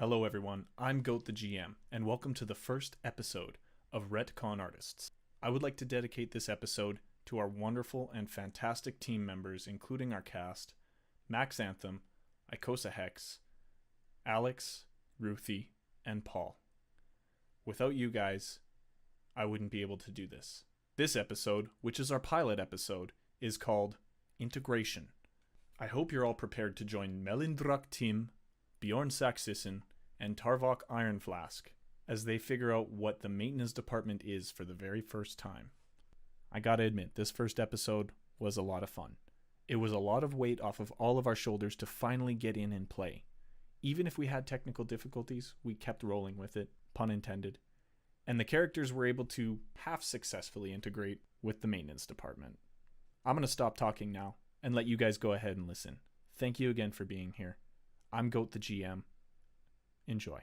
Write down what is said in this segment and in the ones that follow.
Hello everyone, I'm Goat the GM, and welcome to the first episode of Ret-Con-Artists. I would like to dedicate this episode to our wonderful and fantastic team members, including our cast, Max Anthem, Icosa Hex, Alex, Ruthie, and Paul. Without you guys, I wouldn't be able to do this. This episode, which is our pilot episode, is called Integration. I hope you're all prepared to join Melendrach-Tim, Bjorn Saksisson, and Tarvok Ironflask as they figure out what the maintenance department is for the very first time. I gotta admit, this first episode was a lot of fun. It was a lot of weight off of all of our shoulders to finally get in and play. Even if we had technical difficulties, we kept rolling with it, pun intended. And the characters were able to half successfully integrate with the maintenance department. I'm gonna stop talking now and let you guys go ahead and listen. Thank you again for being here. I'm Goat the GM. Enjoy.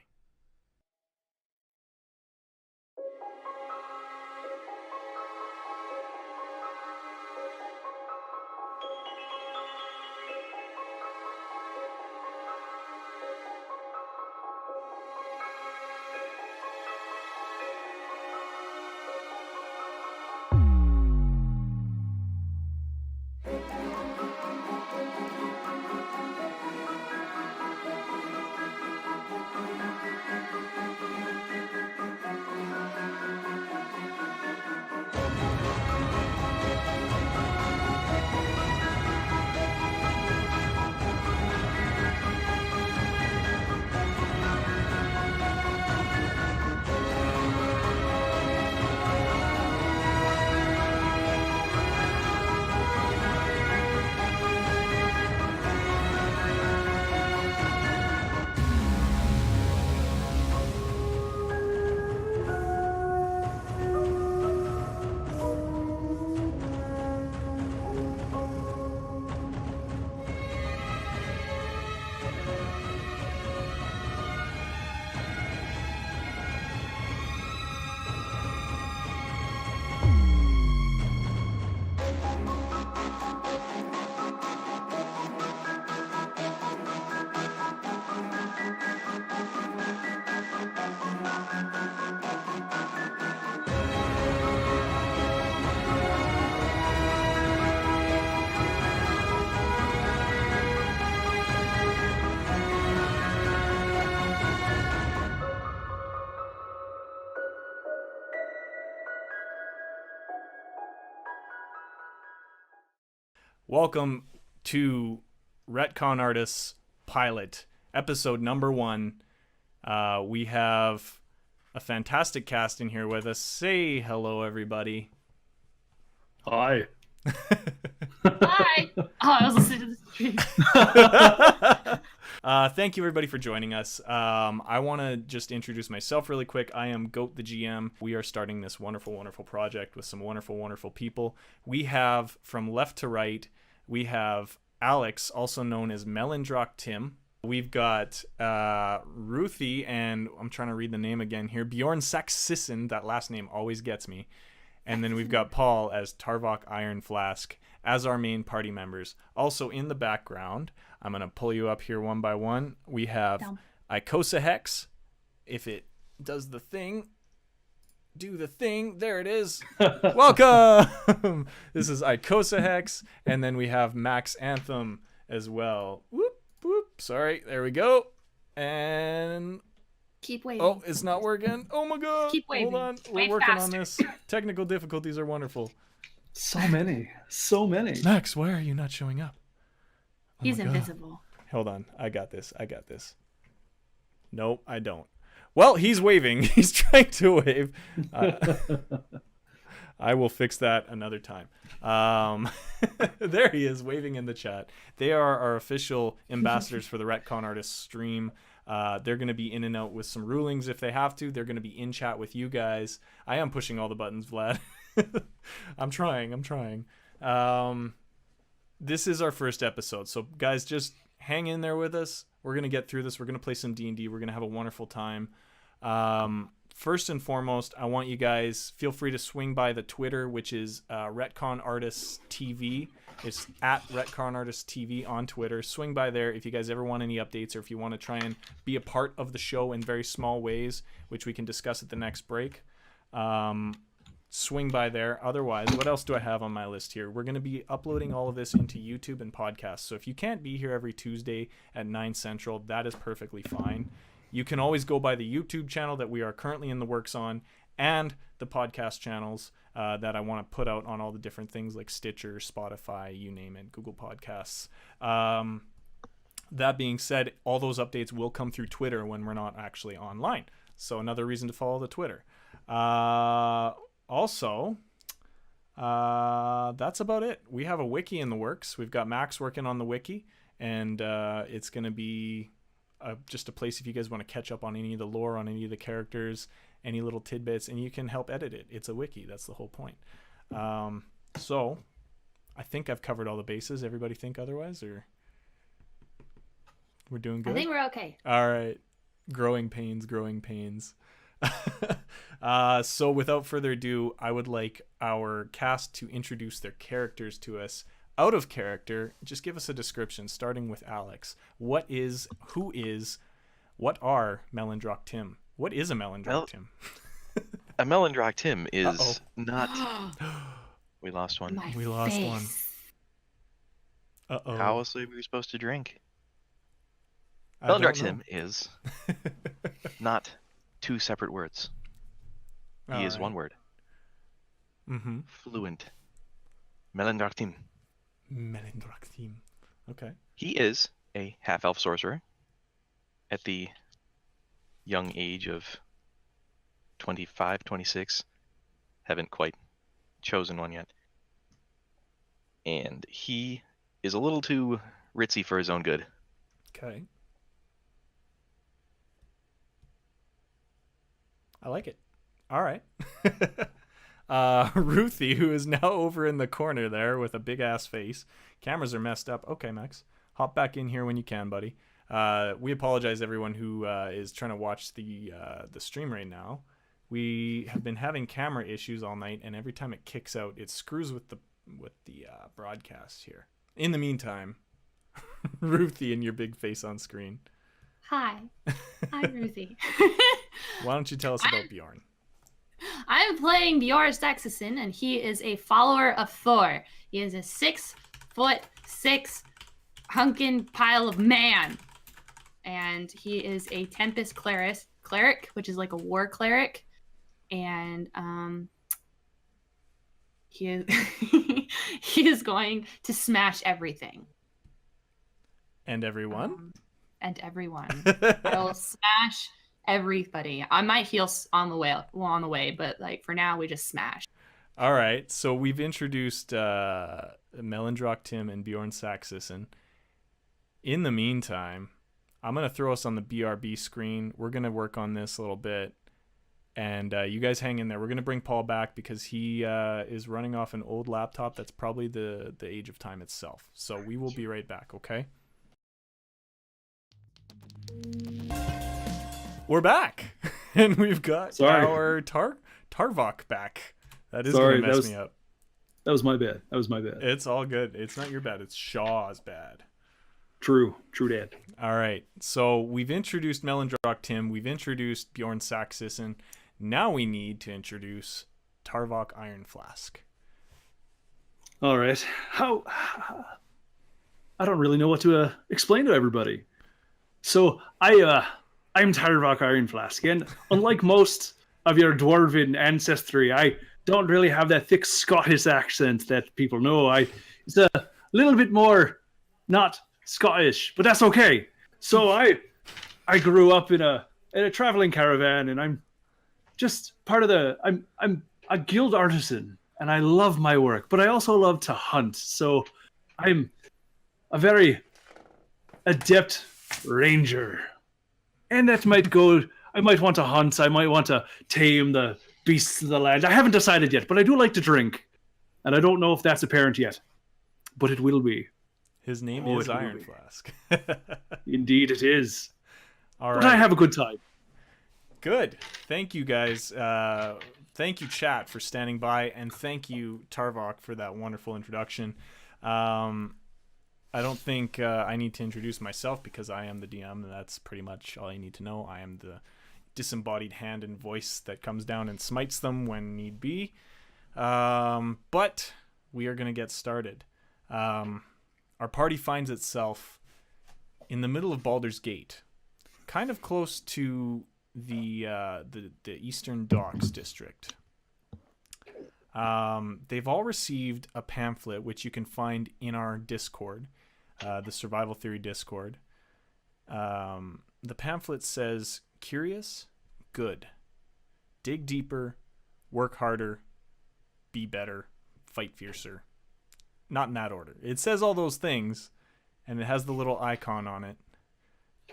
Welcome to Ret-Con-Artists pilot, episode number 1. We have a fantastic cast in here with us. Say hello, everybody. Hi. Hi. Oh, I was listening to the stream. Thank you, everybody, for joining us. I want to just introduce myself really quick. I am Goat the GM. We are starting this wonderful, wonderful project with some wonderful, wonderful people. We have, from left to right, we have Alex, also known as Melendrach-Tim. We've got Ruthie, and I'm trying to read the name again here, Bjorn Saksisson. That last name always gets me. And then we've got Paul as Tarvok Ironflask as our main party members. Also in the background, I'm going to pull you up here one by one. We have Icosa Hex. If it does the thing, do the thing. There it is. Welcome. This is Icosa Hex. And then we have Max Anthem as well. Whoop, whoop. Sorry. There we go. And Keep waiting. oh, it's not working. Oh my god. Keep waving. Hold on. We're Wave working faster. on this. Technical difficulties are wonderful. So many. So many. Max, why are you not showing up? Oh He's my God. invisible. Hold on. I got this. Nope, I don't. Well, he's waving. He's trying to wave. I will fix that another time. There he is, waving in the chat. They are our official ambassadors for the Ret-Con-Artists stream. They're going to be in and out with some rulings if they have to. They're going to be in chat with you guys. I am pushing all the buttons, Vlad. I'm trying. This is our first episode. So, guys, just hang in there with us. We're going to get through this. We're going to play some D&D. We're going to have a wonderful time. first and foremost, I want you guys, feel free to swing by the Twitter, which is Ret-Con-Artists TV. It's at Ret-Con-Artists TV on Twitter. Swing by there if you guys ever want any updates, or if you want to try and be a part of the show in very small ways, which we can discuss at the next break. Swing by there. Otherwise, what else do I have on my list here? We're going to be uploading all of this into YouTube and podcasts. So if you can't be here every Tuesday at 9 Central, that is perfectly fine. You can always go by the YouTube channel that we are currently in the works on, and the podcast channels that I want to put out on all the different things like Stitcher, Spotify, you name it, Google Podcasts. That being said, all those updates will come through Twitter when we're not actually online. So another reason to follow the Twitter. Also, that's about it. We have a wiki in the works. We've got Max working on the wiki, and it's going to be just a place if you guys want to catch up on any of the lore, on any of the characters, any little tidbits, and you can help edit it. It's a wiki. That's the whole point. So I think I've covered all the bases. Everybody think otherwise, or we're doing good? I think we're okay. All right. Growing pains. So without further ado, I would like our cast to introduce their characters to us. Out of character, just give us a description, starting with Alex. What are Melendrach-Tim? What is a Melendrach-Tim? A Melendrach-Tim is not... We lost one. We lost one. Uh-oh. How else are we supposed to drink? Melendrach-Tim is not two separate words. He is one word. Mm-hmm. Fluent. Melendrach-Tim. Melendrach-Tim. Okay. He is a half-elf sorcerer at the young age of 25, 26. Haven't quite chosen one yet. And he is a little too ritzy for his own good. Okay. I like it. All right. Ruthie, who is now over in the corner there with a big ass face. Cameras are messed up. Okay, Max. Hop back in here when you can, buddy. We apologize, everyone who is trying to watch the stream right now. We have been having camera issues all night, and every time it kicks out, it screws with the broadcast here. In the meantime, Ruthie and your big face on screen. Hi, I'm Ruthie. Why don't you tell us about Bjorn? I'm playing Bjorn Saksisson, and he is a follower of Thor. He is a 6'6" hunkin' pile of man, and he is a Tempest cleric, which is like a war cleric, and he is he is going to smash everything and everyone. I will smash everybody. I might heal on the way, but like for now, we just smash. All right. So we've introduced Melendrach-Tim and Bjorn Saksisson. In the meantime, I'm gonna throw us on the BRB screen. We're gonna work on this a little bit, and you guys hang in there. We're gonna bring Paul back because he is running off an old laptop that's probably the age of time itself. So we will be right back. Okay. We're back, and we've got our Tarvok back. That is going to mess me up. That was my bad. It's all good. It's not your bad. It's Shaw's bad. True, Dad. All right. So we've introduced Melendrach-Tim. We've introduced Bjorn Saksisson. Now we need to introduce Tarvok Ironflask. All right. How? I don't really know what to explain to everybody. So I'm Tarvok Ironflask, and unlike most of your dwarven ancestry, I don't really have that thick Scottish accent that people know. It's a little bit more not Scottish, but that's okay. So I grew up in a traveling caravan, and I'm just part of I'm a guild artisan, and I love my work, but I also love to hunt. So I'm a very adept ranger. And that might go, I might want to hunt, I might want to tame the beasts of the land. I haven't decided yet, but I do like to drink. And I don't know if that's apparent yet, but it will be. His name is Ironflask. Indeed it is. All right. But I have a good time. Good. Thank you, guys. Thank you, chat, for standing by, and thank you, Tarvok, for that wonderful introduction. I don't think I need to introduce myself because I am the DM, and that's pretty much all you need to know. I am the disembodied hand and voice that comes down and smites them when need be. But we are going to get started. Our party finds itself in the middle of Baldur's Gate, kind of close to the Eastern Docks district. They've all received a pamphlet, which you can find in our Discord, the Survival Theory Discord. The pamphlet says, curious, good. Dig deeper, work harder, be better, fight fiercer. Not in that order. It says all those things, and it has the little icon on it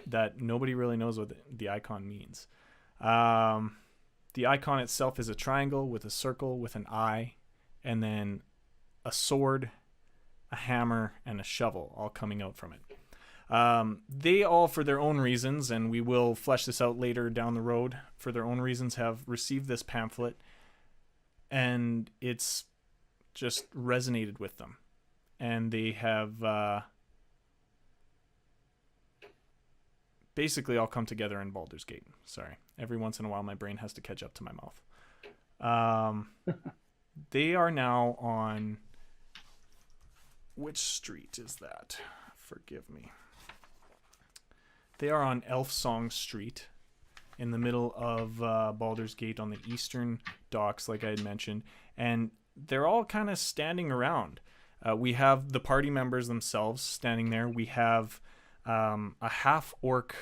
that nobody really knows what the icon means. The icon itself is a triangle with a circle with an eye, and then a sword, a hammer, and a shovel all coming out from it. They all, for their own reasons, and we will flesh this out later down the road, for their own reasons have received this pamphlet, and it's just resonated with them. And they have basically all come together in Baldur's Gate. Sorry. Every once in a while my brain has to catch up to my mouth. They are now on... Which street is that? Forgive me. They are on Elfsong Street in the middle of Baldur's Gate on the eastern docks, like I had mentioned. And they're all kind of standing around. We have the party members themselves standing there. We have a half-orc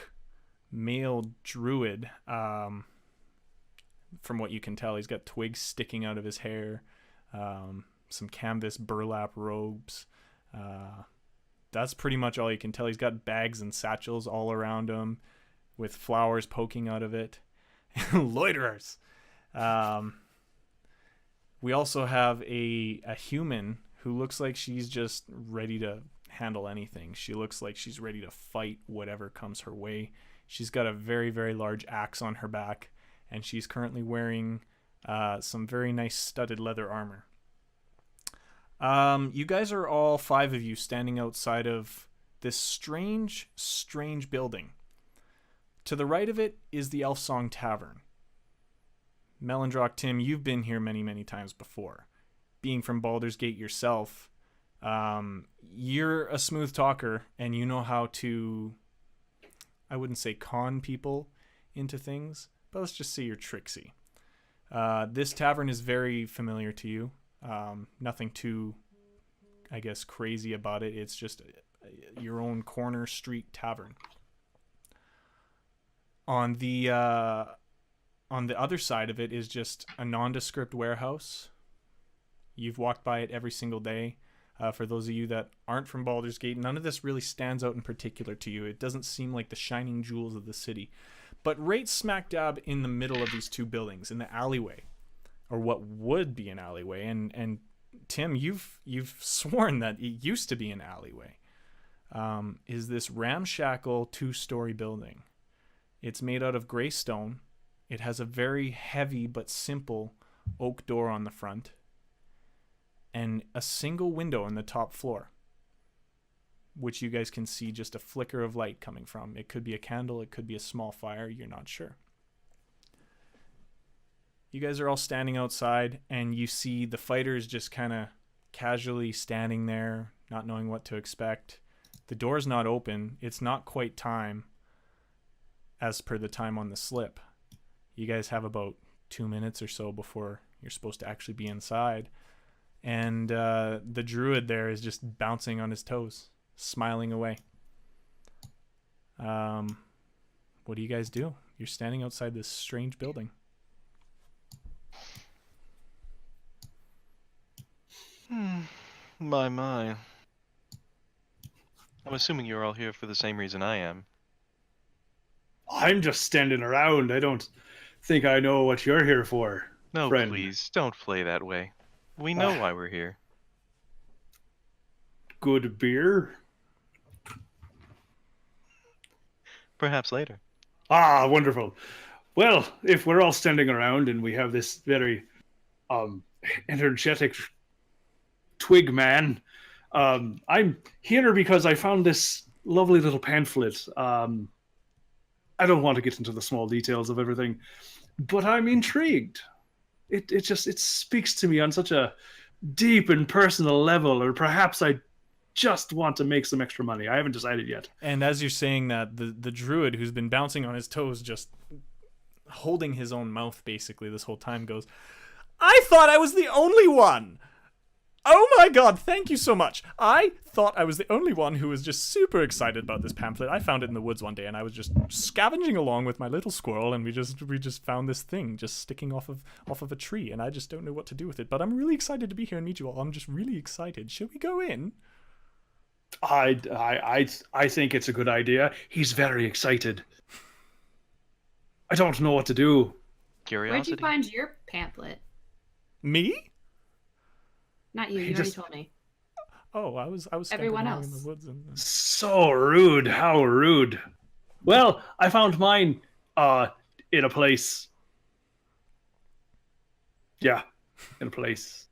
male druid. From what you can tell, he's got twigs sticking out of his hair, some canvas burlap robes. That's pretty much all you can tell. He's got bags and satchels all around him with flowers poking out of it. Loiterers. We also have a human who looks like she's just ready to handle anything. She looks like she's ready to fight whatever comes her way. She's got a very, very large axe on her back, and she's currently wearing some very nice studded leather armor. You guys are all 5 of you standing outside of this strange, strange building. To the right of it is the Elfsong Tavern. Melendrach-Tim, you've been here many, many times before. Being from Baldur's Gate yourself, you're a smooth talker, and you know how to, I wouldn't say con people into things, but let's just say you're tricksy. This tavern is very familiar to you. Nothing too, I guess, crazy about it. It's just your own corner street tavern. On the other side of it is just a nondescript warehouse. You've walked by it every single day. For those of you that aren't from Baldur's Gate, none of this really stands out in particular to you. It doesn't seem like the shining jewels of the city. But right smack dab in the middle of these two buildings, in the alleyway, or what would be an alleyway, and Tim, you've sworn that it used to be an alleyway, is this ramshackle 2-story building. It's made out of gray stone. It has a very heavy but simple oak door on the front, and a single window on the top floor, which you guys can see just a flicker of light coming from. It could be a candle, it could be a small fire, you're not sure. You guys are all standing outside, and you see the fighters just kind of casually standing there, not knowing what to expect. The door's not open. It's not quite time, as per the time on the slip. You guys have about 2 minutes or so before you're supposed to actually be inside. And the druid there is just bouncing on his toes, smiling away. What do you guys do? You're standing outside this strange building. My. I'm assuming you're all here for the same reason I am. I'm just standing around. I don't think I know what you're here for. No, friend. please, don't play that way. We know why we're here. Good beer? Perhaps later. Ah, wonderful. Well, if we're all standing around and we have this very energetic twig man, I'm here because I found this lovely little pamphlet. I don't want to get into the small details of everything, but I'm intrigued. It speaks to me on such a deep and personal level, or perhaps I just want to make some extra money. I haven't decided yet. And as you're saying that, the druid, who's been bouncing on his toes, just holding his own mouth basically this whole time, goes, I thought I was the only one. Oh my god, thank you so much. I thought I was the only one who was just super excited about this pamphlet. I found it in the woods one day, and I was just scavenging along with my little squirrel, and we just found this thing just sticking off of a tree, and I just don't know what to do with it. But I'm really excited to be here and meet you all. I'm just really excited. Should we go in? I think it's a good idea. He's very excited. I don't know what to do. Curiosity. Where'd you find your pamphlet? Me? Not you. You already told me. Oh, I was Everyone standing along else. in the woods and So rude. How rude. Well, I found mine in a place. Yeah, in a place.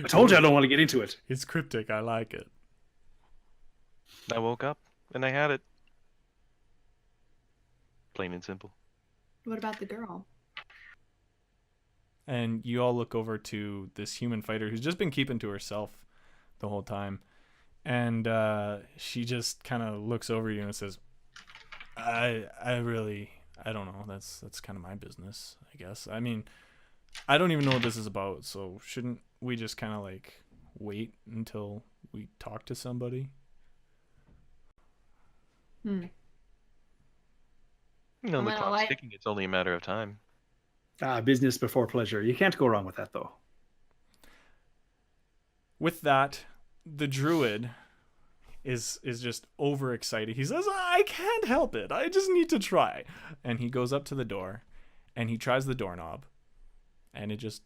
I told you I don't want to get into it. It's cryptic. I like it. I woke up and I had it. Plain and simple. What about the girl? And you all look over to this human fighter who's just been keeping to herself the whole time. And she just kind of looks over you and says, I don't know. That's kind of my business, I guess. I mean, I don't even know what this is about. So shouldn't we just kind of like wait until we talk to somebody? You know, I'm the gonna clock's light- ticking. It's only a matter of time. Business before pleasure. You can't go wrong with that, though. With that, the druid is just overexcited. He says, I can't help it. I just need to try. And he goes up to the door and he tries the doorknob and it just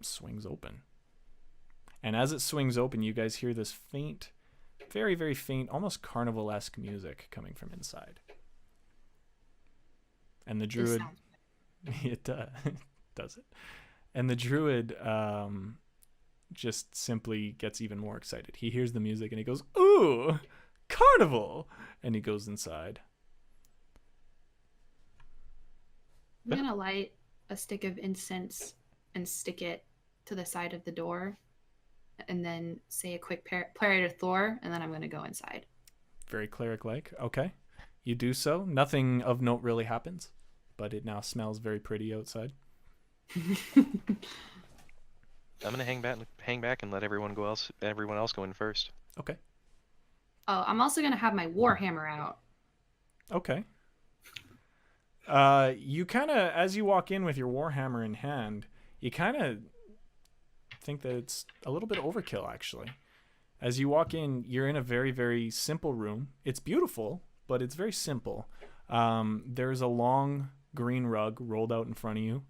swings open. And as it swings open, you guys hear this faint, very, very faint, almost carnival-esque music coming from inside. And the druid... It does it. And the druid just simply gets even more excited. He hears the music and he goes, ooh, carnival! And he goes inside. I'm gonna light a stick of incense and stick it to the side of the door, and then say a quick prayer to Thor, and then I'm gonna go inside. Very cleric-like. Okay. You do so. Nothing of note really happens, but it now smells very pretty outside. I'm gonna hang back and let everyone else go in first. Okay. Oh, I'm also gonna have my warhammer out. Okay. You kind of, as you walk in with your warhammer in hand, you kind of think that it's a little bit overkill, actually. As you walk in, you're in a very, very simple room. It's beautiful, but it's very simple. There's a long green rug rolled out in front of you.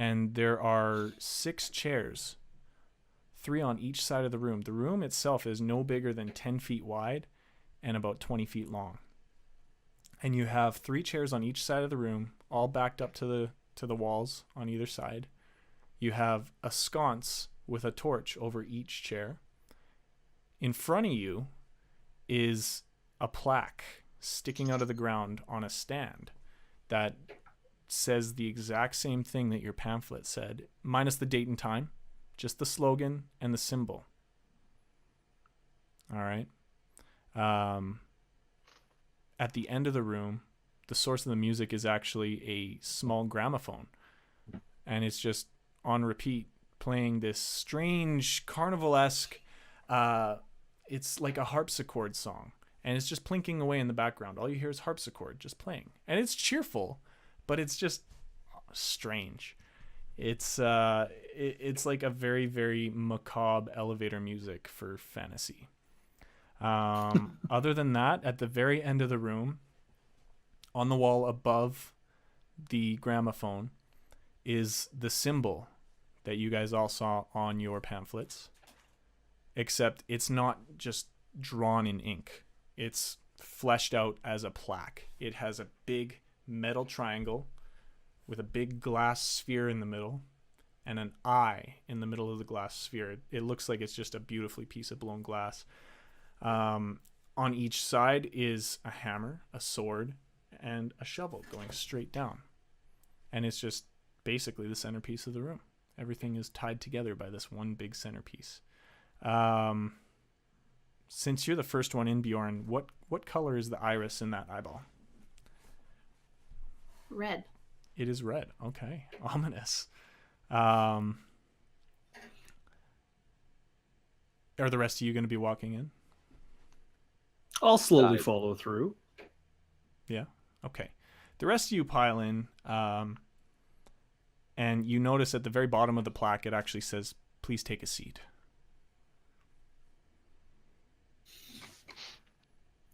And there are 6 chairs, 3 on each side of the room. The room itself is no bigger than 10 feet wide and about 20 feet long. And you have 3 chairs on each side of the room, all backed up to the walls on either side. You have a sconce with a torch over each chair. In front of you is a plaque sticking out of the ground on a stand that says the exact same thing that your pamphlet said, minus the date and time, just the slogan and the symbol. All right. At the end of the room, the source of the music is actually a small gramophone, and it's just on repeat playing this strange carnival-esque, it's like a harpsichord song, and it's just plinking away in the background. All you hear is harpsichord just playing, and it's cheerful, but it's just strange. It's like a very, very macabre elevator music for fantasy. Other than that, at the very end of the room, on the wall above the gramophone, is the symbol that you guys all saw on your pamphlets, except it's not just drawn in ink. It's fleshed out as a plaque. It has a big metal triangle with a big glass sphere in the middle and an eye in the middle of the glass sphere. It looks like it's just a beautifully piece of blown glass. On each side is a hammer, a sword, and a shovel going straight down. And it's just basically the centerpiece of the room. Everything is tied together by this one big centerpiece. Since you're the first one in, Bjorn, what color is the iris in that eyeball? Red. It is red. Okay. Ominous. Are the rest of you going to be walking in? I'll slowly follow through. Yeah. Okay. The rest of you pile in, and you notice at the very bottom of the plaque, it actually says, "Please take a seat."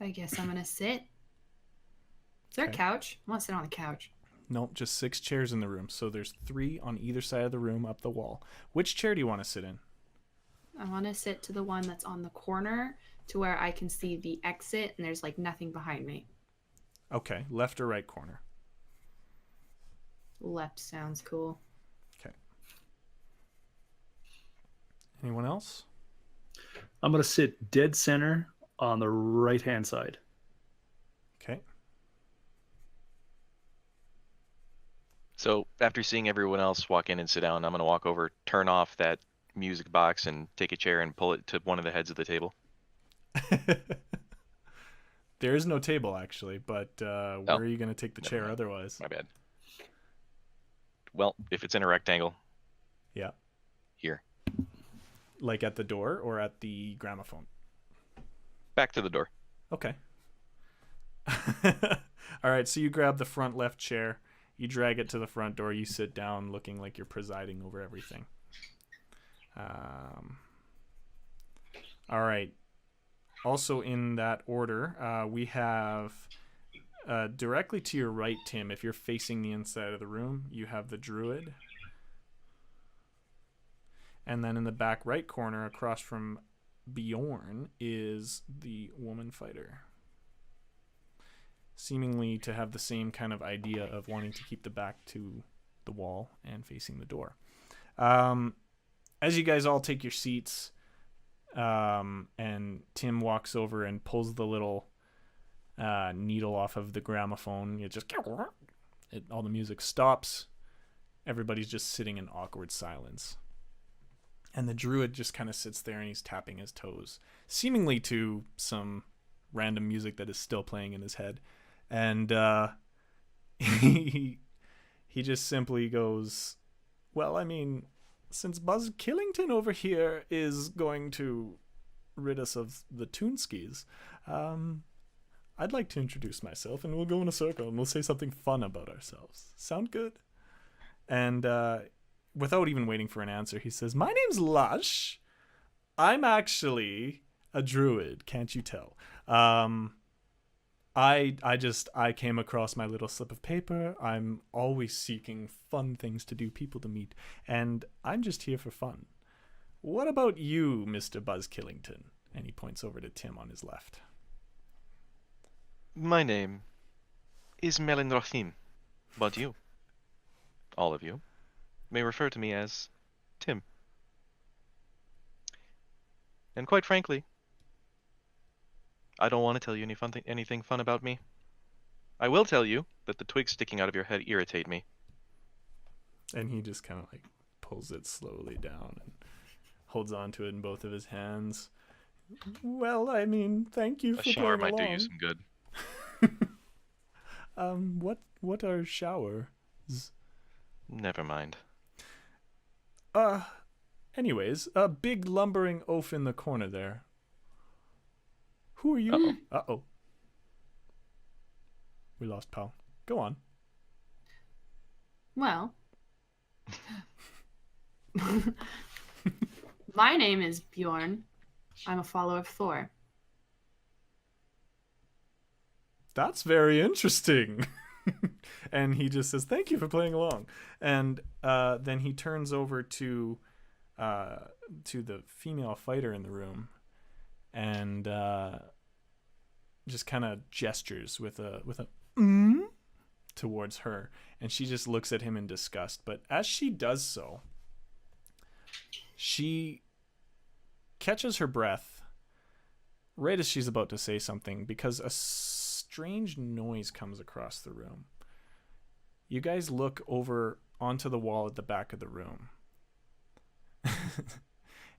I guess I'm gonna sit. Is there a Okay. couch? I want to sit on the couch. Nope, just 6 chairs in the room. So there's 3 on either side of the room up the wall. Which chair do you want to sit in? I want to sit to the one that's on the corner to where I can see the exit and there's like nothing behind me. Okay, left or right corner? Left sounds cool. Okay. Anyone else? I'm going to sit dead center on the right-hand side. Okay. So after seeing everyone else walk in and sit down, I'm going to walk over, turn off that music box, and take a chair and pull it to one of the heads of the table. There is no table, actually, but where are you going to take the Never chair mind. otherwise? My bad. Well, if it's in a rectangle, Yeah. here. Like at the door or at the gramophone? Back to the door. Okay. All right, so you grab the front left chair, you drag it to the front door, you sit down looking like you're presiding over everything. All right. Also in that order, we have directly to your right, Tim, if you're facing the inside of the room, you have the druid. And then in the back right corner across from Bjorn is the woman fighter. Seemingly to have the same kind of idea of wanting to keep the back to the wall and facing the door. As you guys all take your seats, and Tim walks over and pulls the little needle off of the gramophone, all the music stops. Everybody's just sitting in awkward silence. And the druid just kind of sits there and he's tapping his toes, seemingly to some random music that is still playing in his head. And he just simply goes, well, I mean, since Buzz Killington over here is going to rid us of the Toonskis, I'd like to introduce myself, and we'll go in a circle and we'll say something fun about ourselves. Sound good? And without even waiting for an answer, he says, my name's Lush. I'm actually a druid, can't you tell? I came across my little slip of paper. I'm always seeking fun things to do, people to meet, and I'm just here for fun. What about you, Mr. Buzz Killington? And he points over to Tim on his left. My name is Melendrach-Tim, but you, all of you, may refer to me as Tim. And quite frankly, I don't want to tell you anything fun about me. I will tell you that the twigs sticking out of your head irritate me. And he just kind of like pulls it slowly down and holds on to it in both of his hands. Well, I mean, thank you A for shower playing might along. do you some good. What are showers? Never mind. Anyways, a big lumbering oaf in the corner there. Who are you? Uh-oh. We lost Pal. Go on. Well, my name is Bjorn. I'm a follower of Thor. That's very interesting. And he just says, thank you for playing along. And then he turns over to the female fighter in the room and just kind of gestures with a to towards her, and she just looks at him in disgust. But as she does so, she catches her breath right as she's about to say something, because a strange noise comes across the room. You guys look over onto the wall at the back of the room.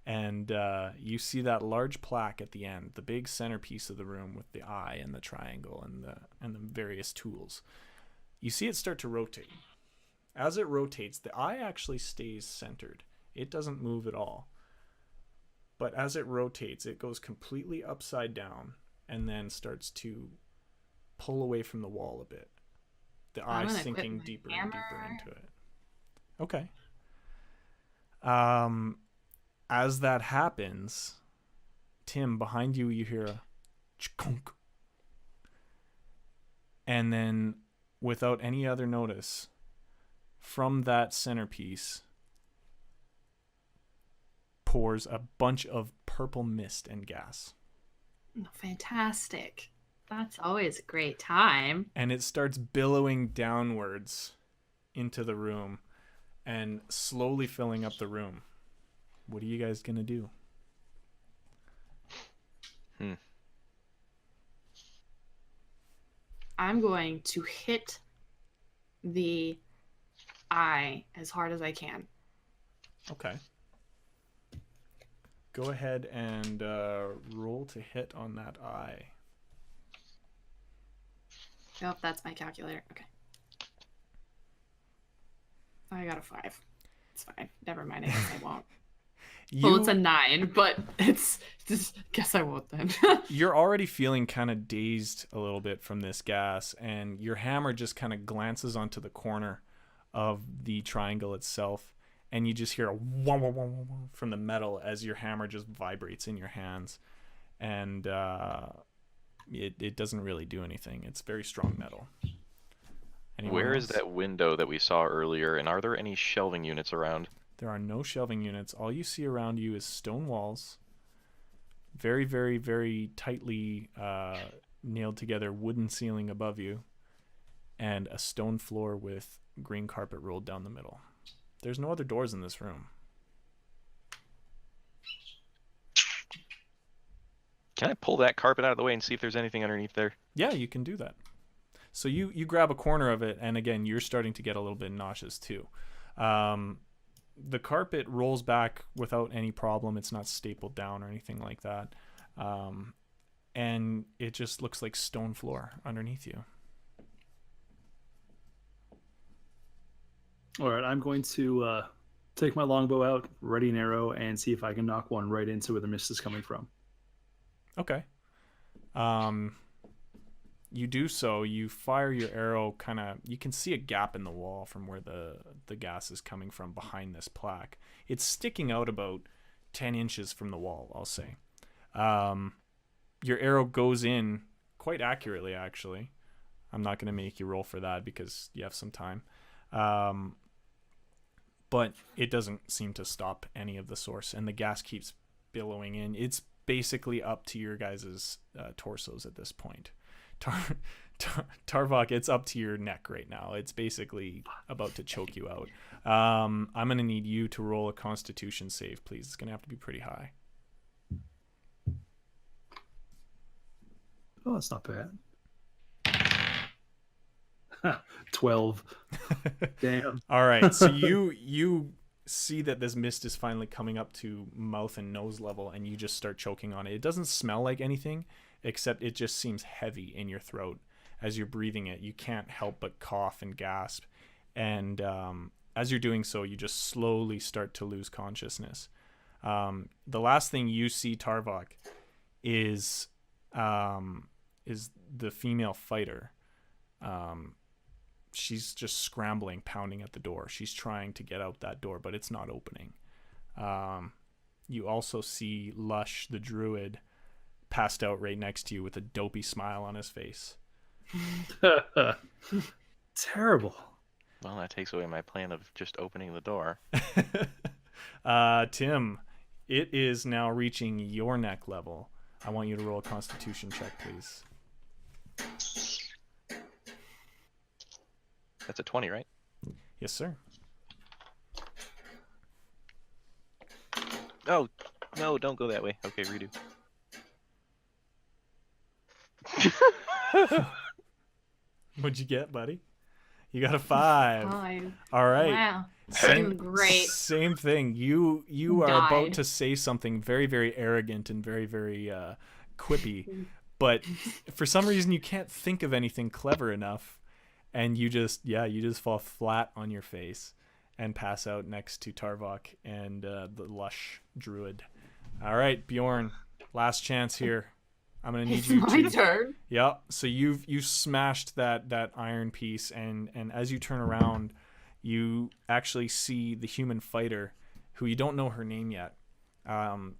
And you see that large plaque at the end, the big centerpiece of the room with the eye and the triangle and the various tools. You see it start to rotate. As it rotates, the eye actually stays centered. It doesn't move at all. But as it rotates, it goes completely upside down and then starts to pull away from the wall a bit. The eye sinking deeper and deeper into it. Okay. As that happens, Tim, behind you, you hear a chkunk. And then, without any other notice, from that centerpiece pours a bunch of purple mist and gas. Oh, fantastic. That's always a great time. And it starts billowing downwards into the room and slowly filling up the room. What are you guys going to do? I'm going to hit the eye as hard as I can. Okay. Go ahead and roll to hit on that eye. Oh, that's my calculator. Okay. I got a 5. It's fine. Never mind. I guess I won't. Well, it's a 9, but it's just, guess I won't then. You're already feeling kind of dazed a little bit from this gas, and your hammer just kind of glances onto the corner of the triangle itself, and you just hear a wah, wah, wah, wah, wah from the metal as your hammer just vibrates in your hands, and it doesn't really do anything. It's very strong metal. Where is that window that we saw earlier, and are there any shelving units around? There are no shelving units. All you see around you is stone walls, very, very, very tightly nailed together wooden ceiling above you, and a stone floor with green carpet rolled down the middle. There's no other doors in this room. Can I pull that carpet out of the way and see if there's anything underneath there? Yeah, you can do that. So you grab a corner of it, and again, you're starting to get a little bit nauseous too. The carpet rolls back without any problem. It's not stapled down or anything like that. And it just looks like stone floor underneath you. All right, I'm going to take my longbow out, ready an arrow, and see if I can knock one right into where the mist is coming from. Okay. You do so. You fire your arrow you can see a gap in the wall from where the gas is coming from behind this plaque. It's sticking out about 10 inches from the wall, I'll say. Your arrow goes in quite accurately, actually. I'm not going to make you roll for that because you have some time. But it doesn't seem to stop any of the source, and the gas keeps billowing in. It's basically up to your guys' torsos at this point. Tarvok, it's up to your neck right now. It's basically about to choke you out. I'm going to need you to roll a Constitution save, please. It's going to have to be pretty high. Oh, that's not bad. 12. Damn. All right, so you see that this mist is finally coming up to mouth and nose level, and you just start choking on it. It doesn't smell like anything, except it just seems heavy in your throat as you're breathing it. You can't help but cough and gasp, and as you're doing so, you just slowly start to lose consciousness. The last thing you see, Tarvok, is the female fighter. She's just scrambling, pounding at the door. She's trying to get out that door, but it's not opening. You also see Lush, the druid, passed out right next to you with a dopey smile on his face. Terrible. Well, that takes away my plan of just opening the door. Tim, it is now reaching your neck level. I want you to roll a Constitution check, please. That's a 20, right? Yes, sir. Oh, no, don't go that way. Okay, redo. What'd you get, buddy? You got a 5. 5. All right. Wow. Same, Doing great. same thing. You are about Died. to say something very, very arrogant and very, very quippy, but for some reason you can't think of anything clever enough, and you just fall flat on your face and pass out next to Tarvok and the lush druid. All right, Bjorn, last chance here. I'm gonna need It's you my to. turn. Yeah. So you smashed that iron piece, and as you turn around, you actually see the human fighter, who you don't know her name yet.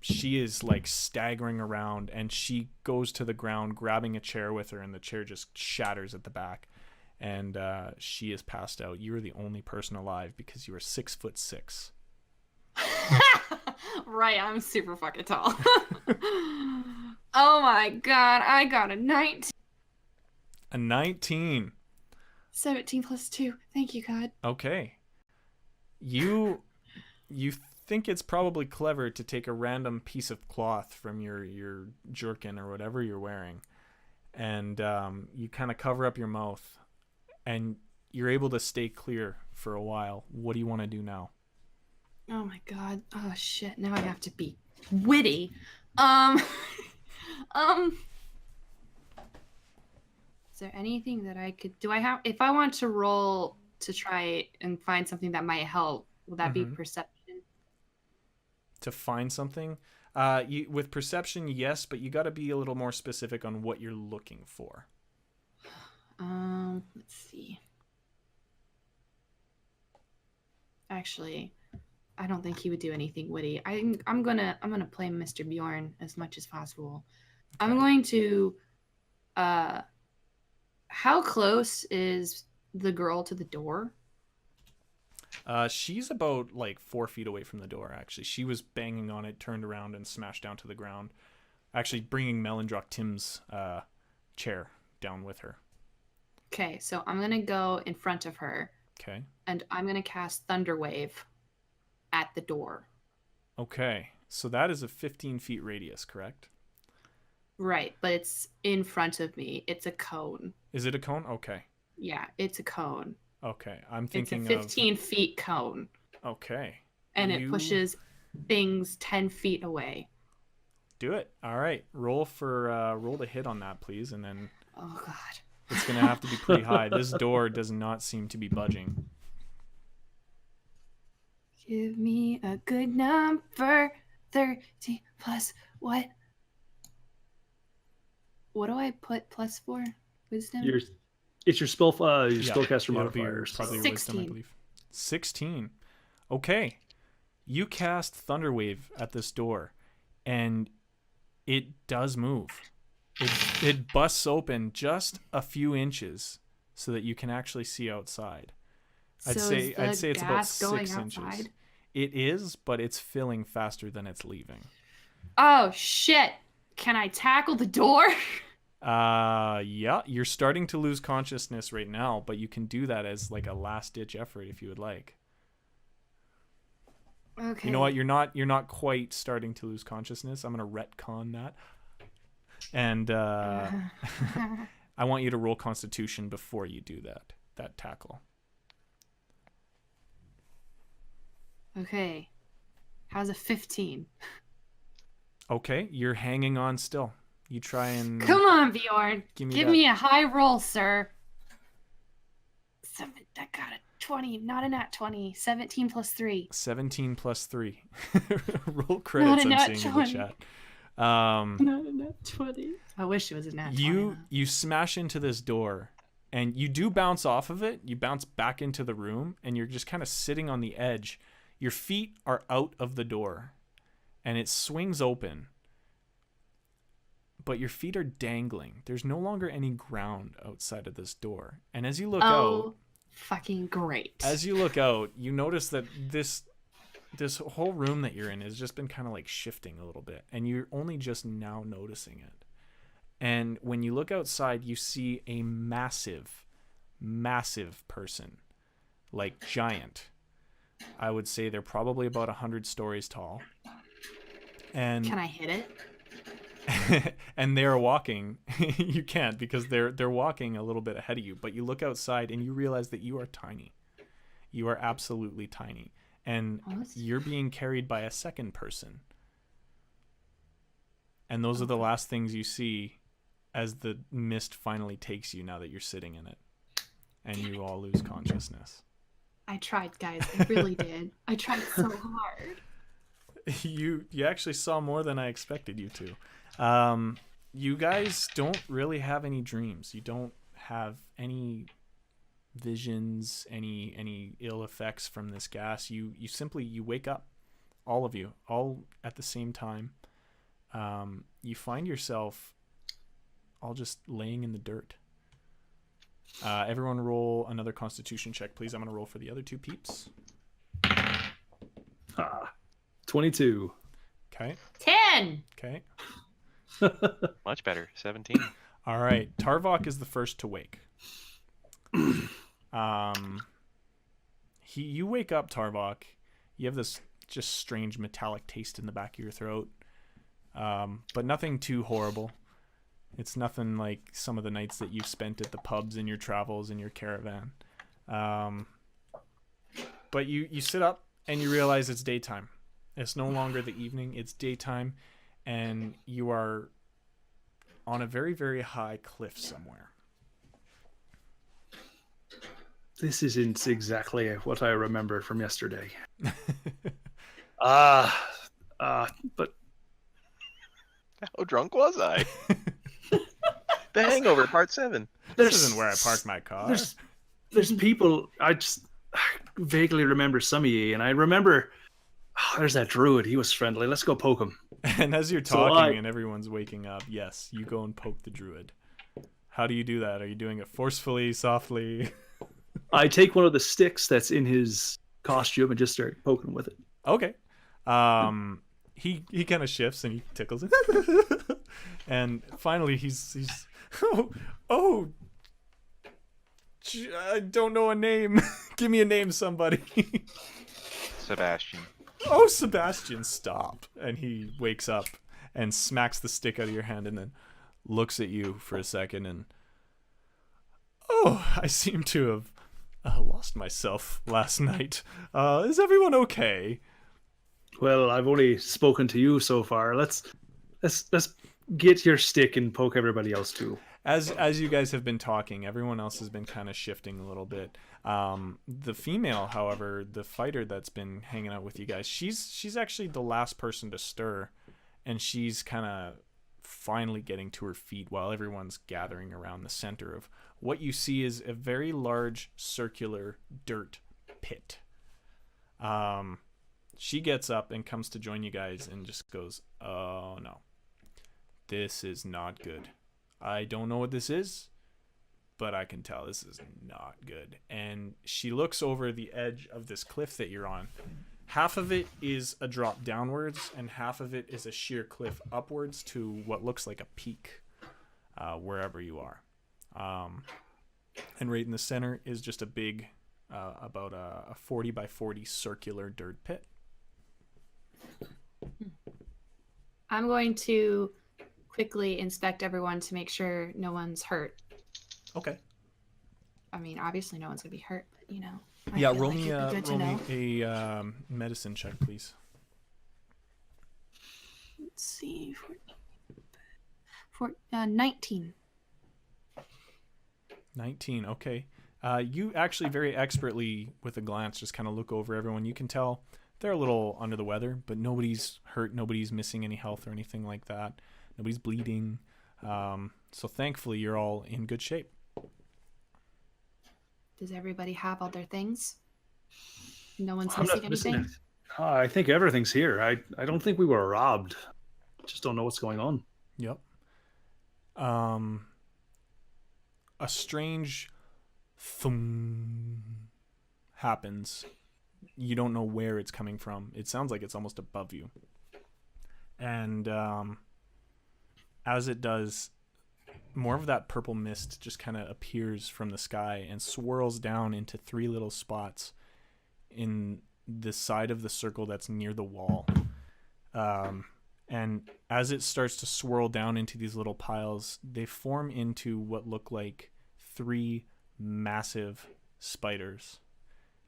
She is like staggering around, and she goes to the ground, grabbing a chair with her, and the chair just shatters at the back, and she is passed out. You are the only person alive because you are 6'6". Right, I'm super fucking tall. Oh my god, I got a 19. A 19. 17 plus 2. Thank you, God. Okay. You think it's probably clever to take a random piece of cloth from your jerkin or whatever you're wearing, and you kind of cover up your mouth, and you're able to stay clear for a while. What do you want to do now? Oh my god. Oh shit, now I have to be witty. Is there anything that I could do? If I want to roll to try and find something that might help, will that be perception? To find something? With perception, yes, but you got to be a little more specific on what you're looking for. Let's see. Actually, I don't think he would do anything witty. I'm gonna play Mr. Bjorn as much as possible. Okay. I'm going to how close is the girl to the door? She's about like 4 feet away from the door, actually. She was banging on it, turned around, and smashed down to the ground, actually bringing Melendrach-Tim's chair down with her. Okay, so I'm going to go in front of her. Okay. And I'm going to cast Thunder Wave at the door. Okay, so that is a 15 feet radius, correct? Right, but it's in front of me. It's a cone. Is it a cone? Okay. Yeah, it's a cone. Okay, I'm thinking it's a 15 feet cone. Okay. And it pushes things 10 feet away. Do it. All right. Roll to hit on that, please, and then. Oh God. It's gonna have to be pretty high. This door does not seem to be budging. Give me a good number. 30 plus what? What do I put plus for? Wisdom? It's your spellcaster modifier. Probably 16. Wisdom, I believe. 16. Okay. You cast Thunderwave at this door, and it does move. It busts open just a few inches so that you can actually see outside. I'd say it's about 6 inches. It is, but it's filling faster than it's leaving. Oh shit. Can I tackle the door? Yeah, you're starting to lose consciousness right now, but you can do that as like a last ditch effort if you would like. Okay. You know what? You're not quite starting to lose consciousness. I'm gonna retcon that. And I want you to roll Constitution before you do that tackle. Okay. How's a 15? Okay, you're hanging on still. You try and... Come on, Bjorn. Give me a high roll, sir. I got a 20, not a nat 20. 17 plus 3. 17 plus 3. Roll credits, I'm seeing 20. In the chat. Not a nat 20. I wish it was a nat 20. You smash into this door, and you do bounce off of it. You bounce back into the room, and you're just kind of sitting on the edge. Your feet are out of the door, and it swings open. But your feet are dangling. There's no longer any ground outside of this door. And as you look out... fucking great. As you look out, you notice that this whole room that you're in has just been kind of like shifting a little bit. And you're only just now noticing it. And when you look outside, you see a massive, massive person like giant. I would say they're probably about 100 stories tall. And Can I hit it? and they're walking. You can't, because they're walking a little bit ahead of you, but you look outside and you realize that you are tiny. You are absolutely tiny, and you're being carried by a second person. And those are the last things you see as the mist finally takes you, now that you're sitting in it, and you all lose consciousness. I tried, guys. I really did. I tried so hard. You actually saw more than I expected you to. You guys don't really have any dreams. You don't have any visions, any ill effects from this gas. You simply wake up, all of you, all at the same time. You find yourself all just laying in the dirt. Everyone roll another Constitution check, please. I'm going to roll for the other two peeps. 22. Okay. 10. Okay. Much better. 17. All right. Tarvok is the first to wake. You wake up, Tarvok. You have this just strange metallic taste in the back of your throat. But nothing too horrible. It's nothing like some of the nights that you've spent at the pubs in your travels in your caravan. But you sit up and you realize it's daytime. It's no longer the evening, it's daytime, and you are on a very, very high cliff somewhere. This isn't exactly what I remember from yesterday. But How drunk was I? The Hangover, Part 7. This isn't where I parked my car. There's people. I vaguely remember some of ye, and I remember. There's that druid. He was friendly. Let's go poke him. And as you're talking and everyone's waking up, yes, you go and poke the druid. How do you do that? Are you doing it forcefully, softly? I take one of the sticks that's in his costume and just start poking him with it. Okay. He kind of shifts and he tickles it. And finally he's oh, I don't know a name. Give me a name, somebody. Sebastian. Oh, Sebastian, stop. And he wakes up and smacks the stick out of your hand and then looks at you for a second and, oh, I seem to have lost myself last night. Is everyone okay? Well, I've only spoken to you so far. Let's get your stick and poke everybody else too. As you guys have been talking, everyone else has been kind of shifting a little bit. The female, however, the fighter that's been hanging out with you guys, she's actually the last person to stir, and she's kind of finally getting to her feet while everyone's gathering around the center of what you see is a very large circular dirt pit. She gets up and comes to join you guys and just goes, "Oh no, this is not good. I don't know what this is, but I can tell this is not good." And she looks over the edge of this cliff that you're on. Half of it is a drop downwards, and half of it is a sheer cliff upwards to what looks like a peak, wherever you are. And right in the center is just a big, about a 40 by 40 circular dirt pit. I'm going to quickly inspect everyone to make sure no one's hurt. Okay. I mean, obviously no one's going to be hurt, but you know. Yeah, roll me a medicine check, please. Let's see. 19. 19, okay. You actually very expertly, with a glance, just kind of look over everyone. You can tell they're a little under the weather, but nobody's hurt. Nobody's missing any health or anything like that. Nobody's bleeding. So thankfully, you're all in good shape. Does everybody have all their things? No one's missing anything? I think everything's here. I don't think we were robbed. Just don't know what's going on. Yep. A strange thum happens. You don't know where it's coming from. It sounds like it's almost above you. And as it does, more of that purple mist just kind of appears from the sky and swirls down into 3 little spots in the side of the circle that's near the wall. And as it starts to swirl down into these little piles, they form into what look like 3 massive spiders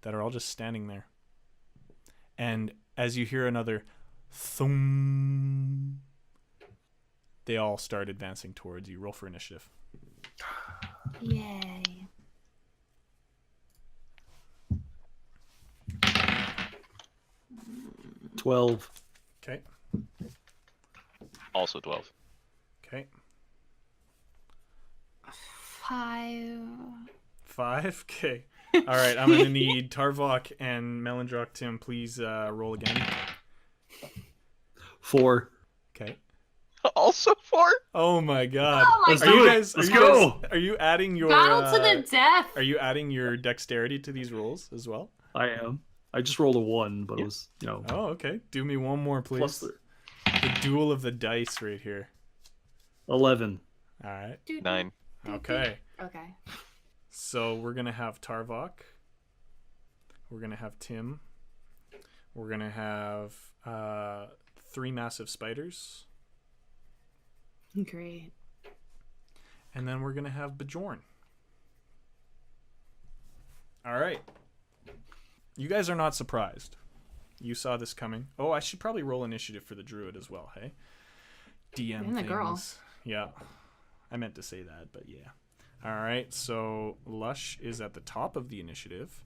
that are all just standing there. And as you hear another thum, they all start advancing towards you. Roll for initiative. Yay. $12. Okay. Also 12. Okay. 5. 5. Okay. All right. I'm gonna need Tarvok and Melendrach-Tim. Please roll again. 4. Okay. Also 4? Oh my God. Oh my Let's Are do you it. guys? Let's are you go. guys- Are you adding your? Battle to the death. Are you adding your dexterity to these rolls as well? I am. I just rolled a 1, but it was, Oh, okay. Do me one more, please. plus 3. The duel of the dice right here. 11. All right. 9. Okay. Okay. So we're gonna have Tarvok. We're gonna have Tim. We're gonna have 3 massive spiders, Great. and then we're gonna have Bjorn. All right. You guys are not surprised. You saw this coming. Oh, I should probably roll initiative for the druid as well. Hey, DM And the things. girl. Yeah, I meant to say that, but yeah. All right. So Lush is at the top of the initiative,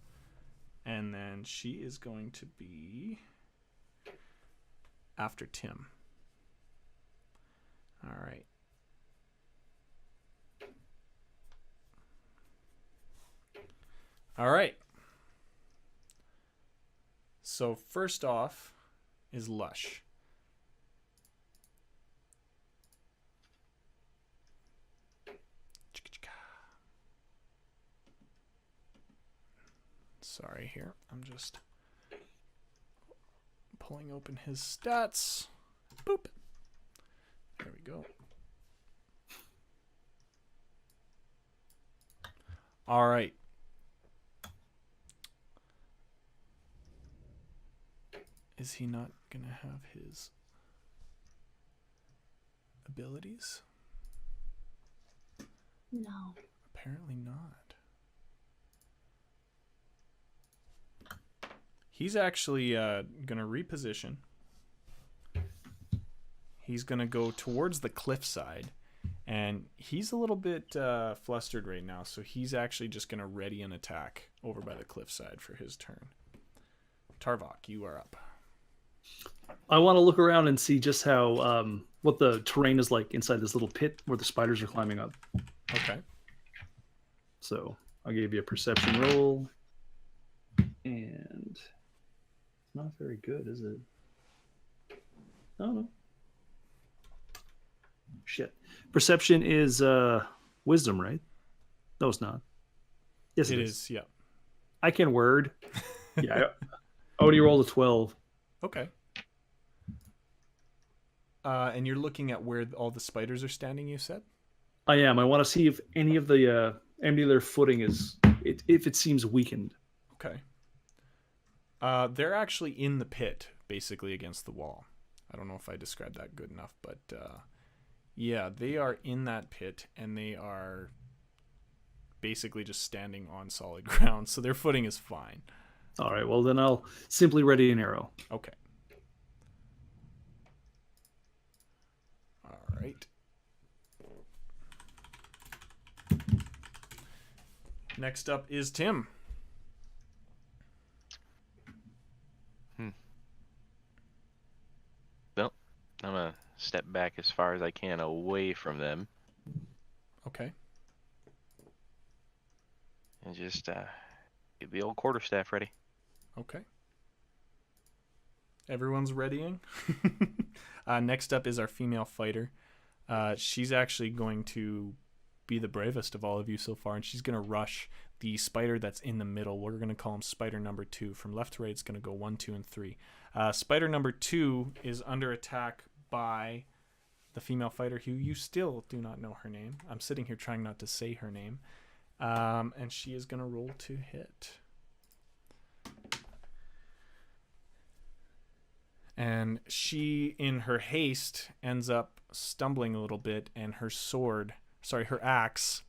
and then she is going to be after Tim. All right. All right. So first off is Lush. Sorry here. I'm just pulling open his stats. Boop. There we go. All right. Is he not going to have his abilities? No. Apparently not. He's actually going to reposition. He's going to go towards the cliffside. And he's a little bit flustered right now, so he's actually just going to ready an attack over by the cliffside for his turn. Tarvok, you are up. I want to look around and see just how what the terrain is like inside this little pit where the spiders are climbing up. Okay. So I'll give you a perception roll. And it's not very good, is it? No. Shit. Perception is wisdom, right? No, it's not. Yes, It is, yeah. I can word. Yeah. I already rolled a 12. Okay. And you're looking at where all the spiders are standing, you said? I am. I want to see if any of their footing is, if it seems weakened. Okay. They're actually in the pit, basically against the wall. I don't know if I described that good enough, but yeah, they are in that pit, and they are basically just standing on solid ground, so their footing is fine. All right, well, then I'll simply ready an arrow. Okay. All right. Next up is Tim. Well, I'm going to step back as far as I can away from them Okay. and just get the old quarterstaff ready. Okay. Everyone's readying. Next up is our female fighter. She's actually going to be the bravest of all of you so far, and she's going to rush the spider that's in the middle. We're going to call him spider number 2. From left to right, it's going to go 1, 2, and 3. Spider number 2 is under attack by the female fighter, who you still do not know her name. I'm sitting here trying not to say her name. And she is going to roll to hit. And she, in her haste, ends up stumbling a little bit, and her axe,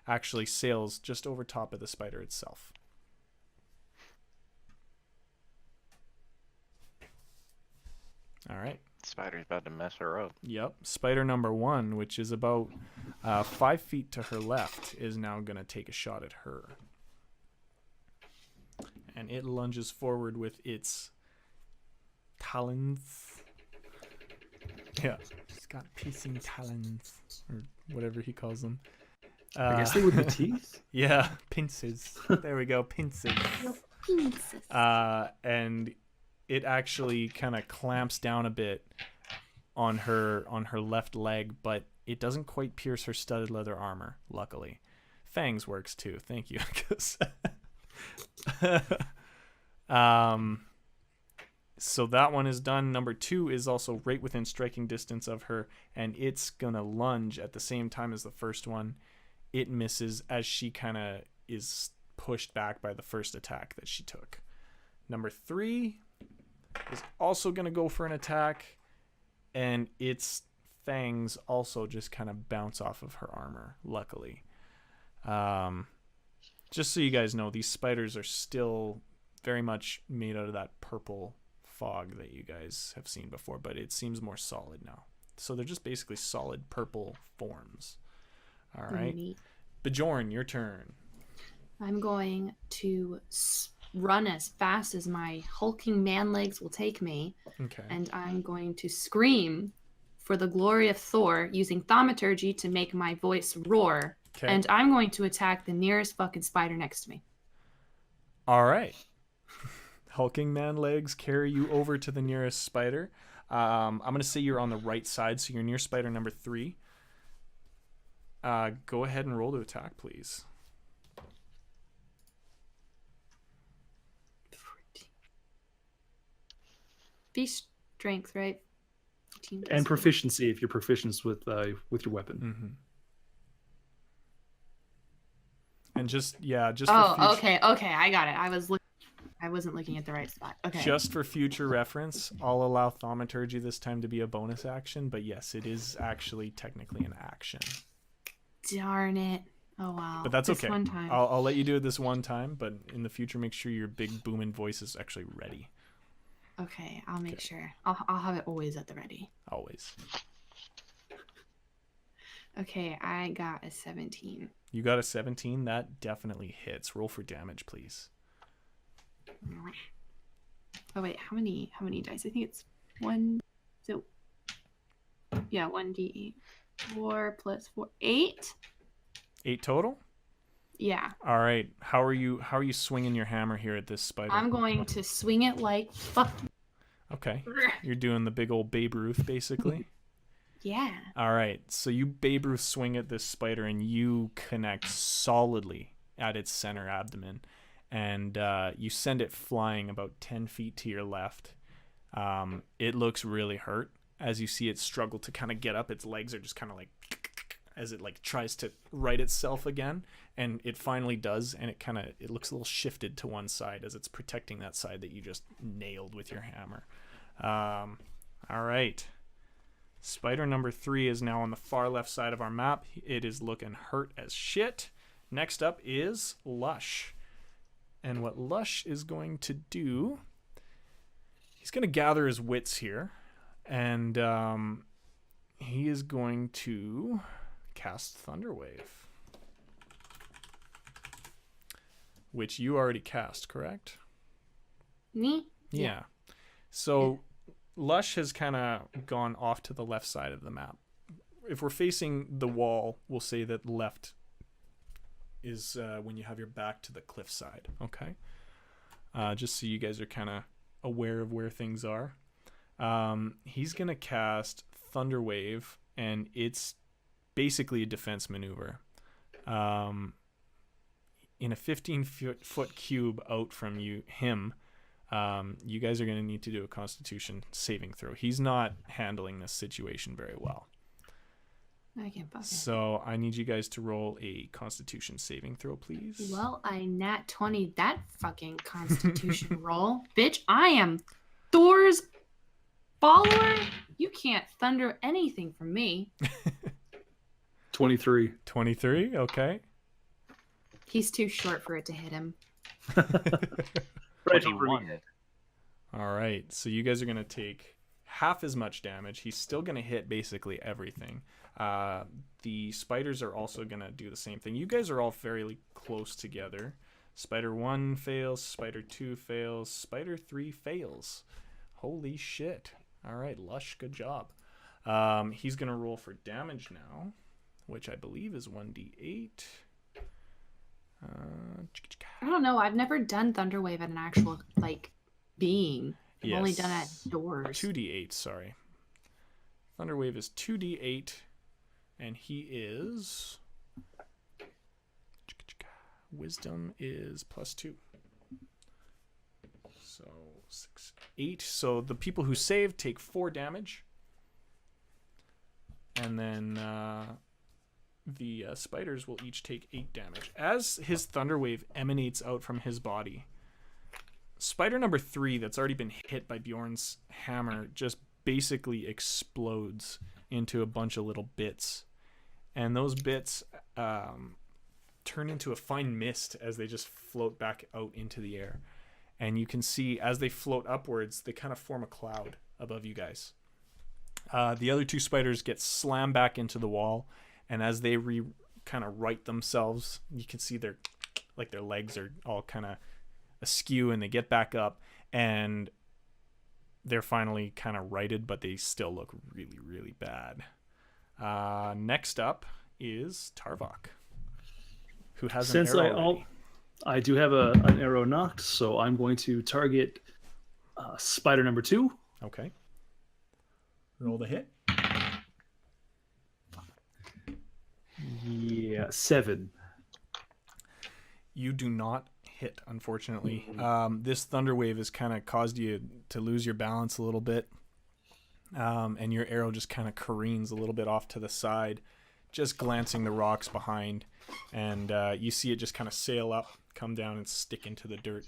actually sails just over top of the spider itself. All right. Spider's about to mess her up. Yep. Spider number 1, which is about 5 feet to her left, is now going to take a shot at her. And it lunges forward with its talons. Yeah. She's got piercing talons, or whatever he calls them. I guess they would be teeth. Yeah, pincers. There we go, pincers. Penises. And it actually kind of clamps down a bit on her left leg, but it doesn't quite pierce her studded leather armor, luckily. Fangs works too. Thank you. So that one is done. Number 2 is also right within striking distance of her, and it's gonna lunge at the same time as the first one. It misses as she kind of is pushed back by the first attack that she took. Number 3 is also going to go for an attack, and its fangs also just kind of bounce off of her armor, luckily. Just so you guys know, these spiders are still very much made out of that purple fog that you guys have seen before, but it seems more solid now. So they're just basically solid purple forms. All right. Neat. Bjorn, your turn. I'm going to run as fast as my hulking man legs will take me, Okay. and I'm going to scream for the glory of Thor using thaumaturgy to make my voice roar. Okay. And I'm going to attack the nearest fucking spider next to me. All right. Hulking man legs carry you over to the nearest spider. I'm going to say you're on the right side, so you're near spider number 3. Go ahead and roll to attack, please. Be strength, right? 15 And plus proficiency if you're proficient with your weapon. Mm-hmm. And just for Oh, future, okay, I got it. I wasn't looking at the right spot. Okay. just for future reference, I'll allow thaumaturgy this time to be a bonus action, but yes, it is actually technically an action. Darn it. Oh wow. But that's This okay. One time. I'll let you do it this one time, but in the future, make sure your big booming voice is actually ready. Okay, I'll make sure. I'll have it always at the ready. Always. Okay, I got a 17. You got a 17. That definitely hits. Roll for damage, please. Oh wait, how many dice? I think it's 1. So yeah, 1d8. 4 plus 4, 8. 8 total. Yeah. All right. How are you swinging your hammer here at this spider? I'm going to swing it like fuck. Okay. You're doing the big old Babe Ruth, basically. Yeah. All right. So you Babe Ruth swing at this spider, and you connect solidly at its center abdomen, and you send it flying about 10 feet to your left. It looks really hurt as you see it struggle to kind of get up. Its legs are just kind of like as it like tries to right itself again, and it finally does, and it looks a little shifted to one side as it's protecting that side that you just nailed with your hammer. All right. Spider number 3 is now on the far left side of our map. It is looking hurt as shit. Next up is Lush. And what Lush is going to do, he's going to gather his wits here, and he is going to cast Thunderwave, which you already cast, correct? Me? Yeah. So Lush has kind of gone off to the left side of the map. If we're facing the wall, we'll say that left is when you have your back to the cliff side, okay? Just so you guys are kind of aware of where things are. He's going to cast Thunderwave, and it's basically a defense maneuver. In a 15-foot cube out from him, You guys are going to need to do a Constitution saving throw. He's not handling this situation very well. I can't fucking. So I need you guys to roll a Constitution saving throw, please. Well, I nat 20 that fucking Constitution roll. Bitch, I am Thor's follower. You can't thunder anything from me. 23. 23, okay. He's too short for it to hit him. Right over 21. me. All right, so you guys are going to take half as much damage. He's still going to hit basically everything. The spiders are also going to do the same thing. You guys are all fairly close together. Spider 1 fails, Spider 2 fails, Spider 3 fails. Holy shit. All right, Lush, good job. He's going to roll for damage now, which I believe is 1d8. I don't know. I've never done Thunderwave at an actual, like, being. I've only done it at doors. 2d8, sorry. Thunderwave is 2d8, and he is... Wisdom is +2. So 6, 8. So the people who saved take 4 damage. And then the spiders will each take 8 damage. As his Thunderwave emanates out from his body, Spider number 3, that's already been hit by Bjorn's hammer, just basically explodes into a bunch of little bits. And those bits turn into a fine mist as they just float back out into the air. And you can see as they float upwards, they kind of form a cloud above you guys. The other 2 spiders get slammed back into the wall, and as they kind of right themselves, you can see their legs are all kind of askew, and they get back up, and they're finally kind of righted, but they still look really, really bad. Next up is Tarvok, who has an arrow ready. I do have an arrow knocked, so I'm going to target spider number 2. Okay. Roll the hit. Yeah, 7. You do not hit, unfortunately. This thunder wave has kind of caused you to lose your balance a little bit, and your arrow just kind of careens a little bit off to the side, just glancing the rocks behind, and you see it just kind of sail up, come down, and stick into the dirt.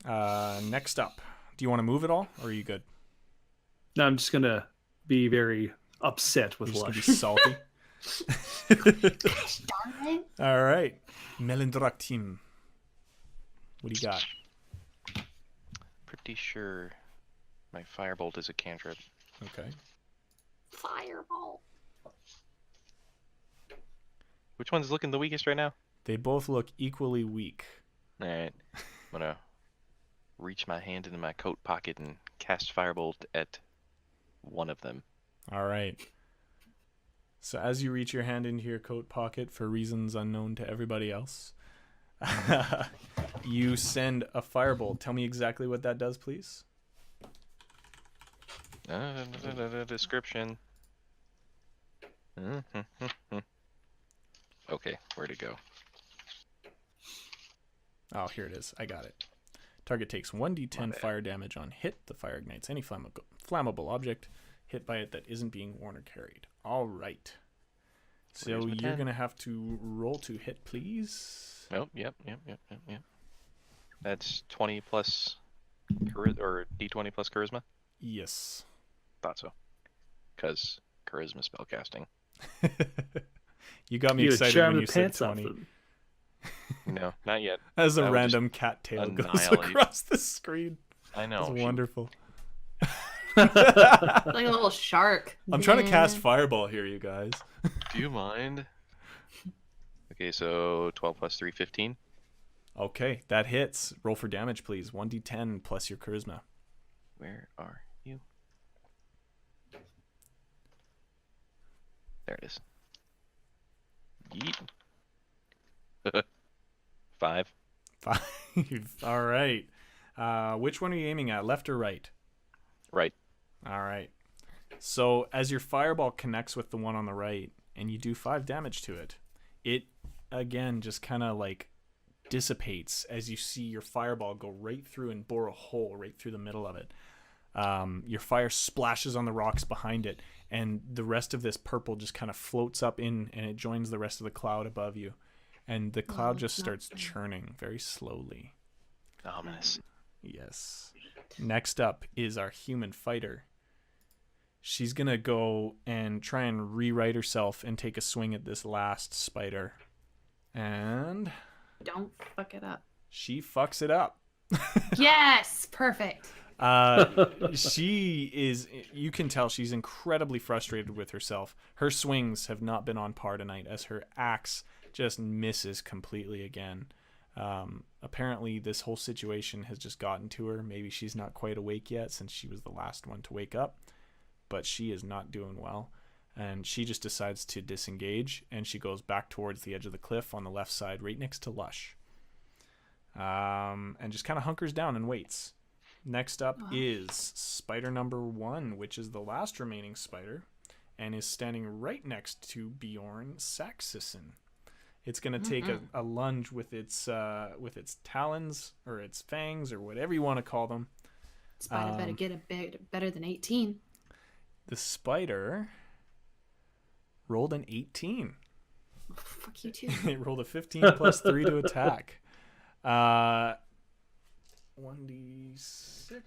Next up, do you want to move at all, or are you good? No, I'm just gonna be very upset with You're Lush. just gonna be salty. Darn it. All right, Melendrach-Tim. What do you got? Pretty sure my firebolt is a cantrip. Okay. Fireball. Which one's looking the weakest right now? They both look equally weak. Alright. I'm gonna reach my hand into my coat pocket and cast firebolt at one of them. All right. So as you reach your hand into your coat pocket for reasons unknown to everybody else, you send a firebolt. Tell me exactly what that does, please. Description. Okay, where'd it go? Oh, here it is. I got it. Target takes 1d10 fire damage on hit. The fire ignites any flammable object hit by it that isn't being worn or carried. All right. So Where's my you're 10? going to have to roll to hit, please. Oh, yep. That's 20 plus or d20 plus charisma? Yes. Thought so. Because charisma spellcasting. You got me You excited charm when the you said pants off 20. them. No, not yet. As a That would random cat tail goes annihilate. across the screen. I know. That's shoot. wonderful. Like a little shark. I'm trying to cast Yeah. fireball here, you guys. Do you mind? Okay, so 12 plus 3, 15. Okay, that hits. Roll for damage, please. 1d10 plus your charisma. Where are you? There it is. Yeet. 5. 5. All right. Which one are you aiming at, left or right? Right. All right. So as your fireball connects with the one on the right, and you do 5 damage to it, it again just kind of like dissipates as you see your fireball go right through and bore a hole right through the middle of it. Your fire splashes on the rocks behind it, and the rest of this purple just kind of floats up in, and it joins the rest of the cloud above you. And the cloud just starts churning very slowly. Ominous. Yes. Next up is our human fighter. She's going to go and try and rewrite herself and take a swing at this last spider. And Don't fuck it up. she fucks it up. Yes, perfect. She is, you can tell she's incredibly frustrated with herself. Her swings have not been on par tonight as her axe just misses completely again. Apparently this whole situation has just gotten to her. Maybe she's not quite awake yet since she was the last one to wake up, but she is not doing well. And she just decides to disengage, and she goes back towards the edge of the cliff on the left side, right next to Lush. And just kind of hunkers down and waits. Next up is spider number 1, which is the last remaining spider, and is standing right next to Bjorn Saksisson. It's going to take a lunge with its talons or its fangs or whatever you want to call them. Spider better get a better than 18. The spider rolled an 18. Oh, fuck you too. It rolled a 15 plus 3 to attack. 1d6.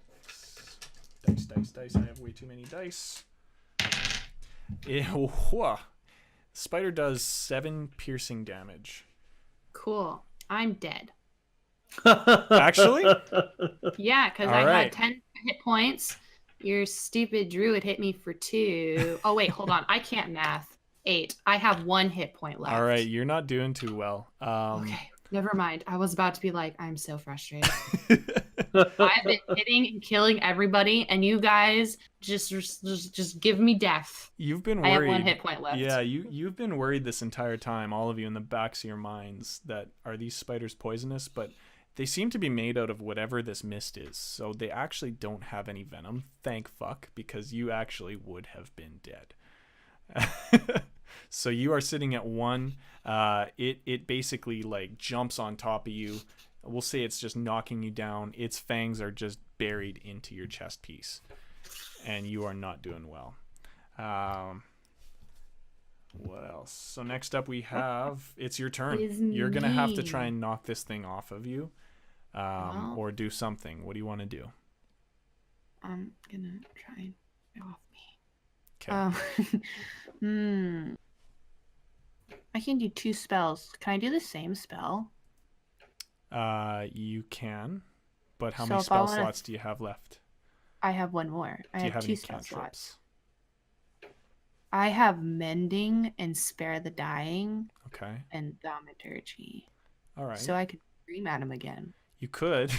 Dice. I have way too many dice. Spider does 7 piercing damage. Cool. I'm dead. Actually? Yeah, because I had 10 hit points. Your stupid druid hit me for 2. Oh, wait, hold on. I can't math. 8. I have 1 hit point left. All right, you're not doing too well. Okay, never mind. I was about to be like, I'm so frustrated. I've been hitting and killing everybody, and you guys just give me death. You've been worried. I have 1 hit point left. Yeah, you've been worried this entire time, all of you in the backs of your minds, that are these spiders poisonous? But they seem to be made out of whatever this mist is, so they actually don't have any venom. Thank fuck, because you actually would have been dead. So you are sitting at 1. It basically like jumps on top of you. We'll say it's just knocking you down. Its fangs are just buried into your chest piece, and you are not doing well. What else? So next up we have, it's your turn. You're gonna have to try and knock this thing off of you, or do something. What do you want to do? I'm gonna try and get off Okay. me. I can do 2 spells. Can I do the same spell? You can, but how So many if I spell wanna- slots do you have left? I have 1 more. I Do you have have 2 any spell slots. cantrips? I have Mending and Spare the Dying Okay. and Thaumaturgy. All right. So I could scream at him again. You could.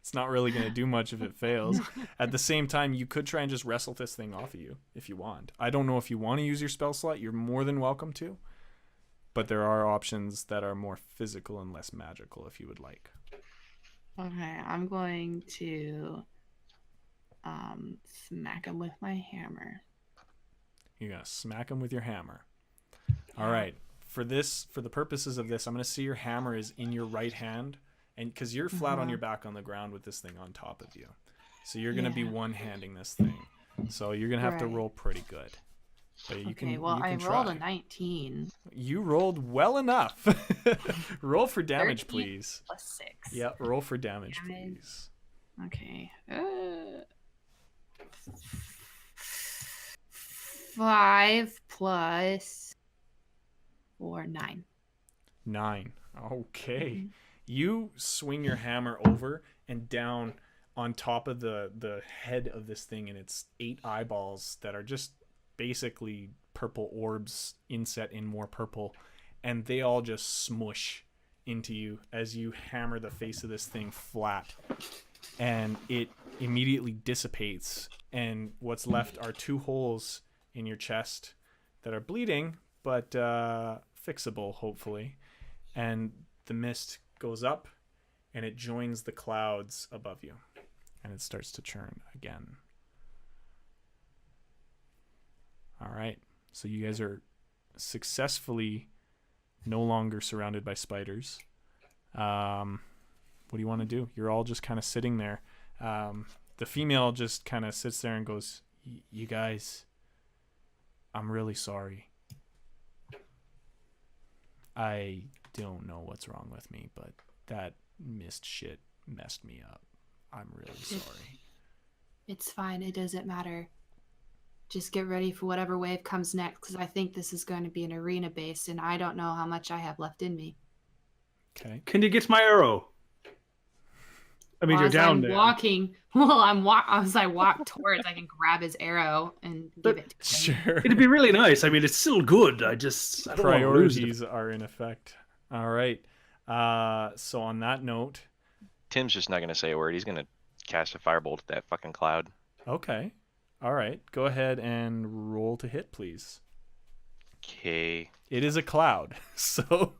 It's not really going to do much if it fails. At the same time, you could try and just wrestle this thing off of you if you want. I don't know if you want to use your spell slot. You're more than welcome to. But there are options that are more physical and less magical if you would like. Okay, I'm going to smack him with my hammer. You're going to smack him with your hammer. All right. For the purposes of this, I'm going to say your hammer is in your right hand, and because you're flat on your back on the ground with this thing on top of you. So you're going to be one-handing this thing. So you're going to have to roll pretty good. But you Okay, can, well, you I can rolled try. a 19 You rolled well enough. Roll for damage, 13 please. plus 6. Yeah, roll for damage, Damage. please. Okay. 5 plus 4, 9. 9. Okay. Mhm. You swing your hammer over and down on top of the head of this thing, and its 8 eyeballs that are just basically purple orbs inset in more purple, and they all just smush into you as you hammer the face of this thing flat, and it immediately dissipates, and what's left are 2 holes in your chest that are bleeding but fixable, hopefully, and the mist goes up and it joins the clouds above you, and it starts to churn again. All right, so you guys are successfully no longer surrounded by spiders. What do you want to do? You're all just kind of sitting there. The female just kind of sits there and goes, you guys, I'm really sorry. I don't know what's wrong with me, but that mist shit messed me up. I'm really sorry. It's fine. It doesn't matter. Just get ready for whatever wave comes next, because I think this is going to be an arena base, and I don't know how much I have left in me. Okay. Can you get my arrow? I mean, you're down there. Walking. Well, as I walk towards, I can grab his arrow and give it to him. Sure. It'd be really nice. I mean, it's still good. I don't want to lose it. Priorities are in effect. All right. So on that note, Tim's just not gonna say a word. He's gonna cast a firebolt at that fucking cloud. okay. All right. Go ahead and roll to hit, please. Okay. It is a cloud, so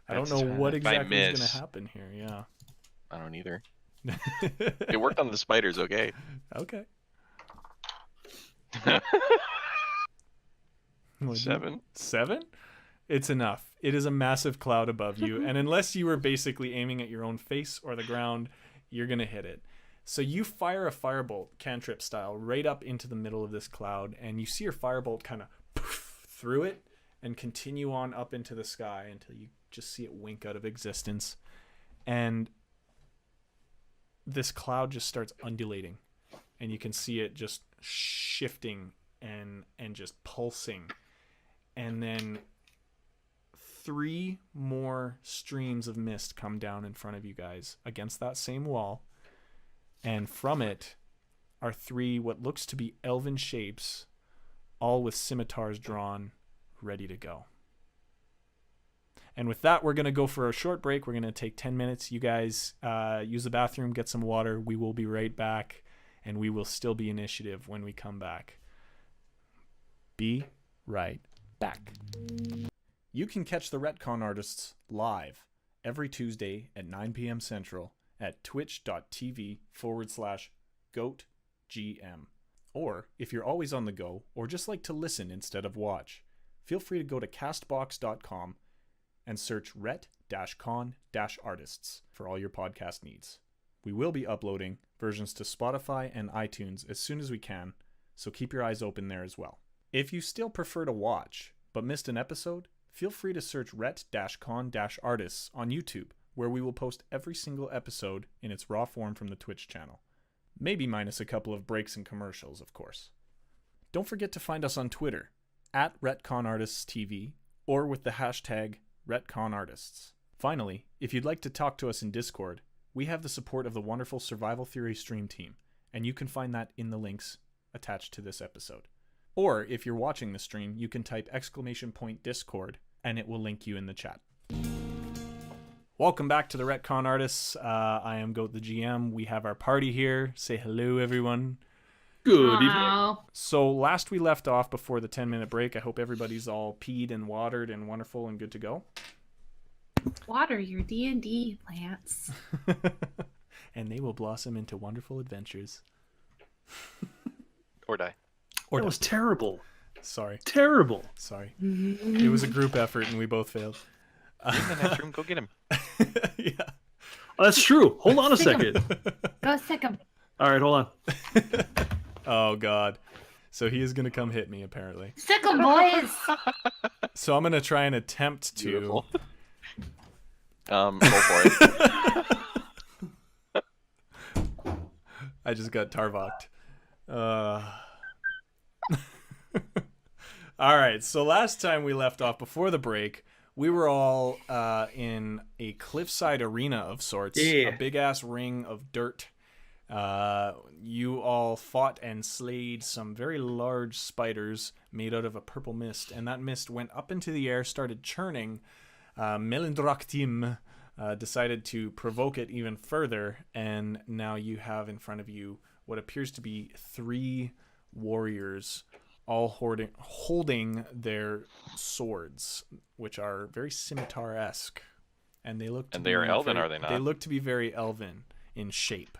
I don't know what if I exactly is going miss. to happen here. Yeah. I don't either. It worked on the spiders, okay. Okay. 7. 7? It's enough. It is a massive cloud above you, and unless you were basically aiming at your own face or the ground, you're going to hit it. So you fire a firebolt, cantrip style, right up into the middle of this cloud, and you see your firebolt kind of through it and continue on up into the sky until you just see it wink out of existence. And this cloud just starts undulating, and you can see it just shifting and just pulsing. And then 3 more streams of mist come down in front of you guys against that same wall. And from it are 3 what looks to be elven shapes, all with scimitars drawn, ready to go. And with that, we're going to go for a short break. We're going to take 10 minutes. You guys use the bathroom, get some water. We will be right back, and we will still be initiative when we come back. Be right back. You can catch the Ret-Con-Artists live every Tuesday at 9 p.m. Central at twitch.tv/GoatGM. Or, if you're always on the go, or just like to listen instead of watch, feel free to go to castbox.com and search Ret-Con-Artists for all your podcast needs. We will be uploading versions to Spotify and iTunes as soon as we can, so keep your eyes open there as well. If you still prefer to watch, but missed an episode, feel free to search Ret-Con-Artists on YouTube, where we will post every single episode in its raw form from the Twitch channel. Maybe minus a couple of breaks and commercials, of course. Don't forget to find us on Twitter, at Ret-Con-Artists-TV, or with the hashtag Ret-Con-Artists. Finally, if you'd like to talk to us in Discord, we have the support of the wonderful Survival Theory stream team, and you can find that in the links attached to this episode. Or, if you're watching the stream, you can type !Discord, and it will link you in the chat. Welcome back to the Ret-Con-Artists. I am Goat the GM. We have our party here. Say hello, everyone. Good evening. Wow. So last we left off before the 10-minute break, I hope everybody's all peed and watered and wonderful and good to go. Water your D&D plants. And they will blossom into wonderful adventures. Or die. Or That was terrible. Sorry. Terrible. Sorry. It was a group effort and we both failed. Get in the next room. Go get him. Yeah. Oh, that's true. Hold on a Sick 'em. second. Go sick 'em. All right, hold on. Oh, God. So he is going to come hit me, apparently. Sick 'em, boys. So I'm going to try and attempt to... Beautiful. Roll for it. I just got Tarvoked. All right, so last time we left off before the break, we were all in a cliffside arena of sorts, Yeah. a big-ass ring of dirt. You all fought and slayed some very large spiders made out of a purple mist, and that mist went up into the air, started churning. Melendrach-Tim decided to provoke it even further, and now you have in front of you what appears to be 3 warriors, all holding their swords, which are very scimitar-esque, and they look. And they are elven, are they not? They look to be very elven in shape,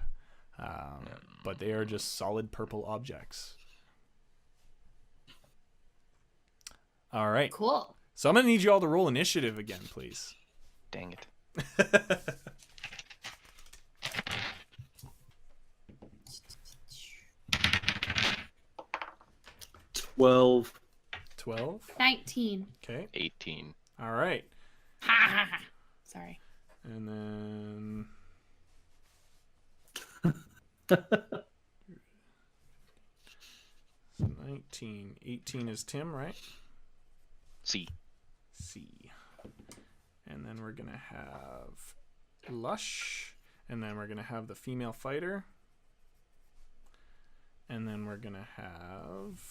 but they are just solid purple objects. All right. Cool. So I'm gonna need you all to roll initiative again, please. Dang it. Twelve. 12. 19. Okay. 18. All right. Ha ha ha. Sorry. And then 19. 18 is Tim, right? C. C. And then we're going to have Lush. And then we're going to have the female fighter. And then we're going to have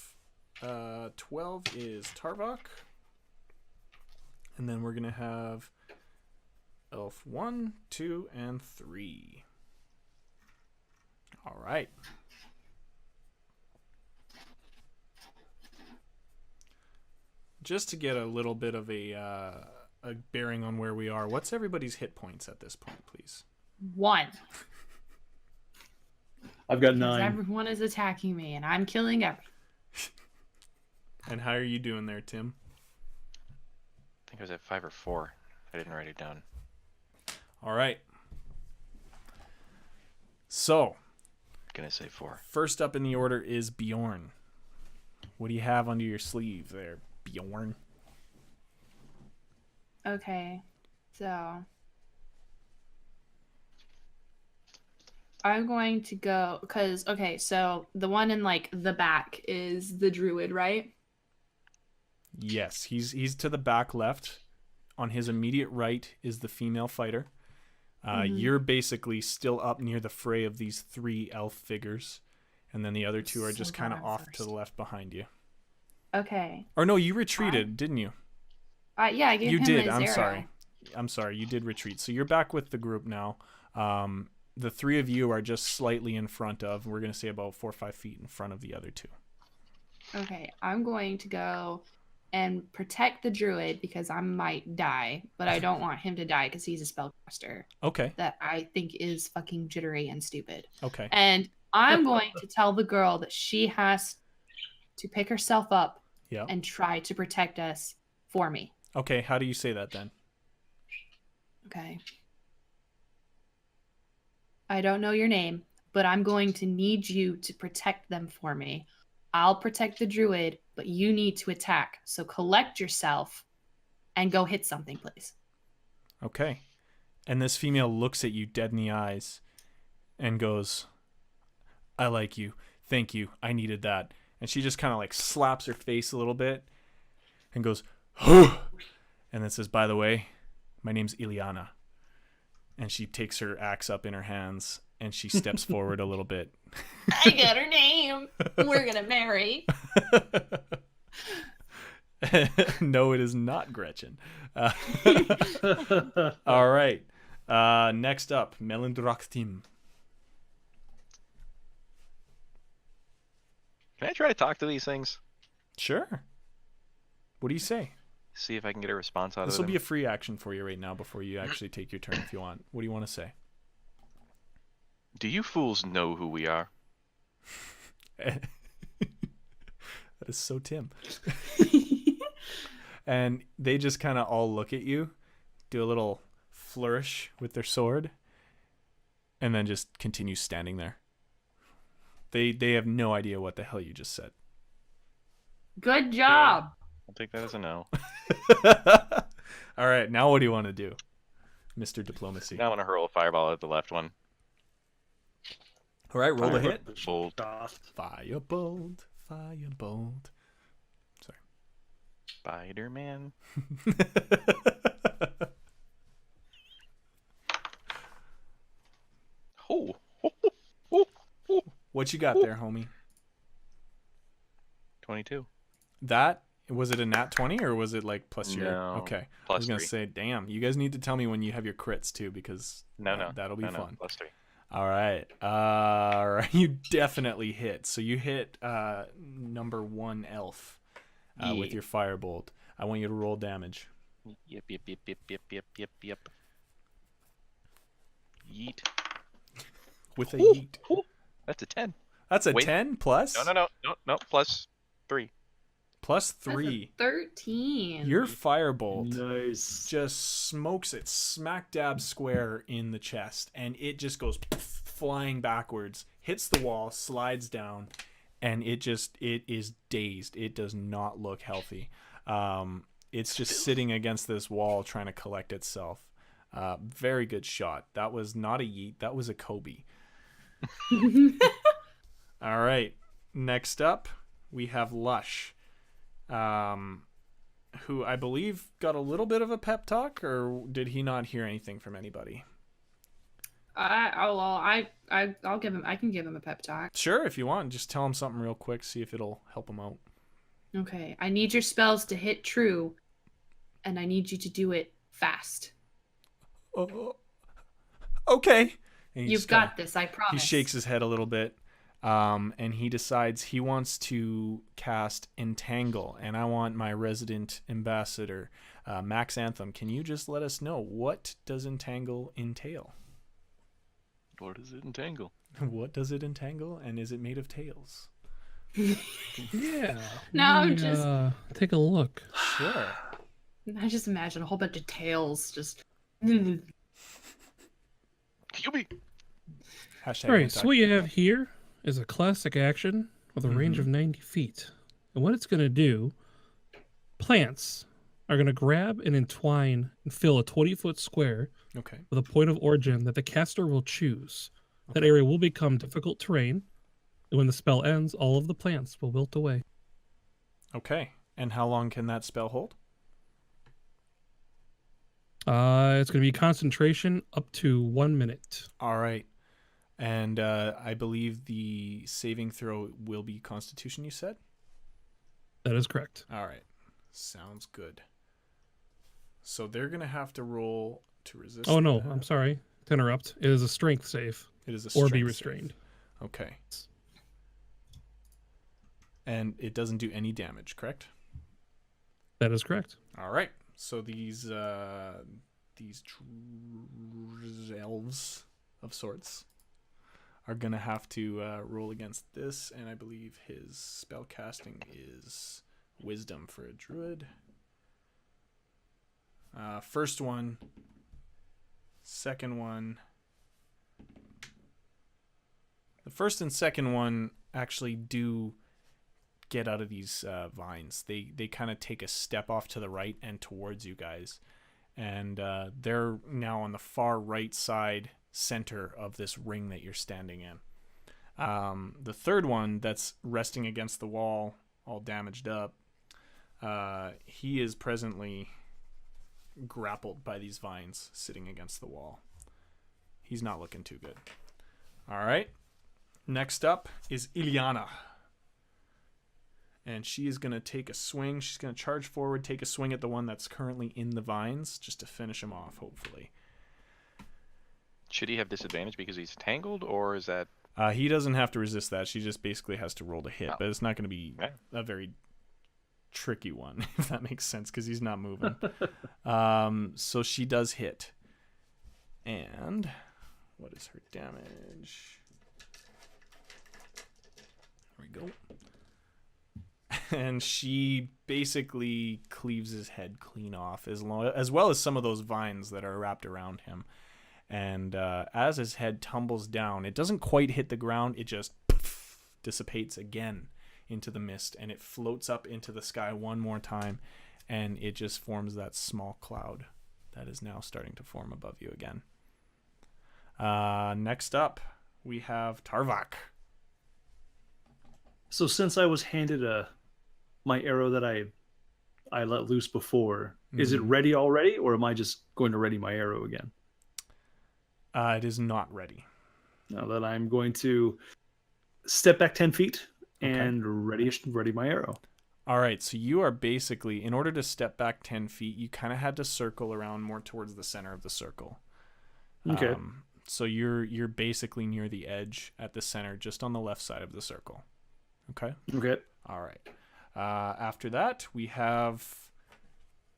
12 is Tarvok. And then we're going to have Elf 1, 2, and 3. All right. Just to get a little bit of a bearing on where we are, what's everybody's hit points at this point, please? 1. I've got Because 9. everyone is attacking me, and I'm killing everyone. And how are you doing there, Tim? I think I was at 5 or 4. I didn't write it down. All right. So, Gonna say 4. first up in the order is Bjorn. What do you have under your sleeve there, Bjorn? Okay, so I'm going to go because so the one in like the back is the druid, right? Yes, he's to the back left. On his immediate right is the female fighter. You're basically still up near the fray of these 3 elf figures, and then the other 2 are So just kind of glad I'm off to first. the left behind you. Okay. Or no, you retreated, didn't you? Yeah, I gave You him did. his I'm arrow. sorry. I'm sorry. You did retreat. So you're back with the group now. The 3 of you are just slightly in front of. We're gonna say about 4 or 5 feet in front of the other 2. Okay, I'm going to go and protect the druid because I might die, but I don't want him to die because he's a spellcaster Okay. that I think is fucking jittery and stupid. Okay. And I'm going to tell the girl that she has to pick herself up Yeah. and try to protect us for me. Okay. How do you say that then? Okay. I don't know your name, but I'm going to need you to protect them for me. I'll protect the druid, but you need to attack. So collect yourself and go hit something, please. Okay. And this female looks at you dead in the eyes and goes, I like you. Thank you. I needed that. And she just kind of like slaps her face a little bit and goes, and then says, by the way, my name's Ileana. And she takes her axe up in her hands and she steps forward a little bit. I got her name. We're going to marry. No, it is not Gretchen. All right. Next up, Melendrach-Tim. Can I try to talk to these things? Sure. What do you say? See if I can get a response out This of will them. be a free action for you right now before you actually take your turn if you want. What do you want to say? Do you fools know who we are? That is so Tim. And they just kind of all look at you, do a little flourish with their sword, and then just continue standing there. They have no idea what the hell you just said. Good job. I'll take that as a no. All right, now what do you want to do, Mr. Diplomacy? Now I want to hurl a fireball at the left one. All right, roll the hit. Bolt. Firebolt, firebolt. Sorry. Spider-Man. Oh. What you got there, homie? 22. That, was it a nat 20 or was it like plus your... No, Okay. I plus was going to 3. say, damn, you guys need to tell me when you have your crits too because that'll be fun. Plus 3. All right. You definitely hit. So you hit number 1 elf with your firebolt. I want you to roll damage. Yep. Yeet. With a Ooh, yeet. ooh, that's a 10. That's a Wait. 10 plus? No. Plus 3. Plus That's a 3. 13. Your firebolt Nice. just smokes it smack dab square in the chest, and it just goes flying backwards, hits the wall, slides down, and it is dazed. It does not look healthy. It's just sitting against this wall trying to collect itself. Very good shot. That was not a yeet, that was a Kobe. All right, next up we have Lush, who I believe got a little bit of a pep talk, or did he not hear anything from anybody? I'll give him. I can give him a pep talk. Sure, if you want, just tell him something real quick, see if it'll help him out. Okay, I need your spells to hit true, and I need you to do it fast. Okay. And he You've just kinda- got this, I promise. He shakes his head a little bit, and he decides he wants to cast Entangle, and I want my resident ambassador, Max Anthem. Can you just let us know, what does Entangle entail? What does it entangle? What does it entangle, and is it made of tails? Yeah. No, let me, just- take a look. Sure. I just imagine a whole bunch of tails just. QB. Hashtag All right, anti- so what you have here is a classic action with a range of 90 feet. And what it's going to do, plants are going to grab and entwine and fill a 20-foot square Okay. with a point of origin that the caster will choose. That area will become difficult terrain, and when the spell ends, all of the plants will wilt away. Okay. And how long can that spell hold? It's going to be concentration up to 1 minute. All right. And I believe the saving throw will be Constitution, you said? That is correct. All right. Sounds good. So they're going to have to roll to resist. Oh no, that. I'm sorry to interrupt. It is a strength save It is a or strength be save. restrained. Okay. And it doesn't do any damage, correct? That is correct. All right. So these elves of sorts are gonna have to roll against this, and I believe his spell casting is Wisdom for a druid. First one, second one. The first and second one actually do get out of these vines. They kind of take a step off to the right and towards you guys, and they're now on the far right side center of this ring that you're standing in. The third one that's resting against the wall, all damaged up, he is presently grappled by these vines sitting against the wall. He's not looking too good. All right. Next up is Ilyana. And she is going to take a swing. She's going to charge forward, take a swing at the one that's currently in the vines, just to finish him off, hopefully. Should he have disadvantage because he's tangled, or is that... He doesn't have to resist that. She just basically has to roll to hit, Oh. but it's not going to be Okay. a very tricky one, if that makes sense, because he's not moving. So she does hit. And what is her damage? There we go. And she basically cleaves his head clean off, as well as some of those vines that are wrapped around him. And as his head tumbles down, it doesn't quite hit the ground. It just dissipates again into the mist, and it floats up into the sky one more time, and it just forms that small cloud that is now starting to form above you again. Next up, we have Tarvok. So since I was handed my arrow that I let loose before, is it ready already, or am I just going to ready my arrow again? It is not ready. Now that I'm going to step back 10 feet Okay. and ready my arrow. All right, so you are basically, in order to step back 10 feet, you kind of had to circle around more towards the center of the circle. Okay. So you're basically near the edge at the center, just on the left side of the circle. Okay? Okay. All right. After that, we have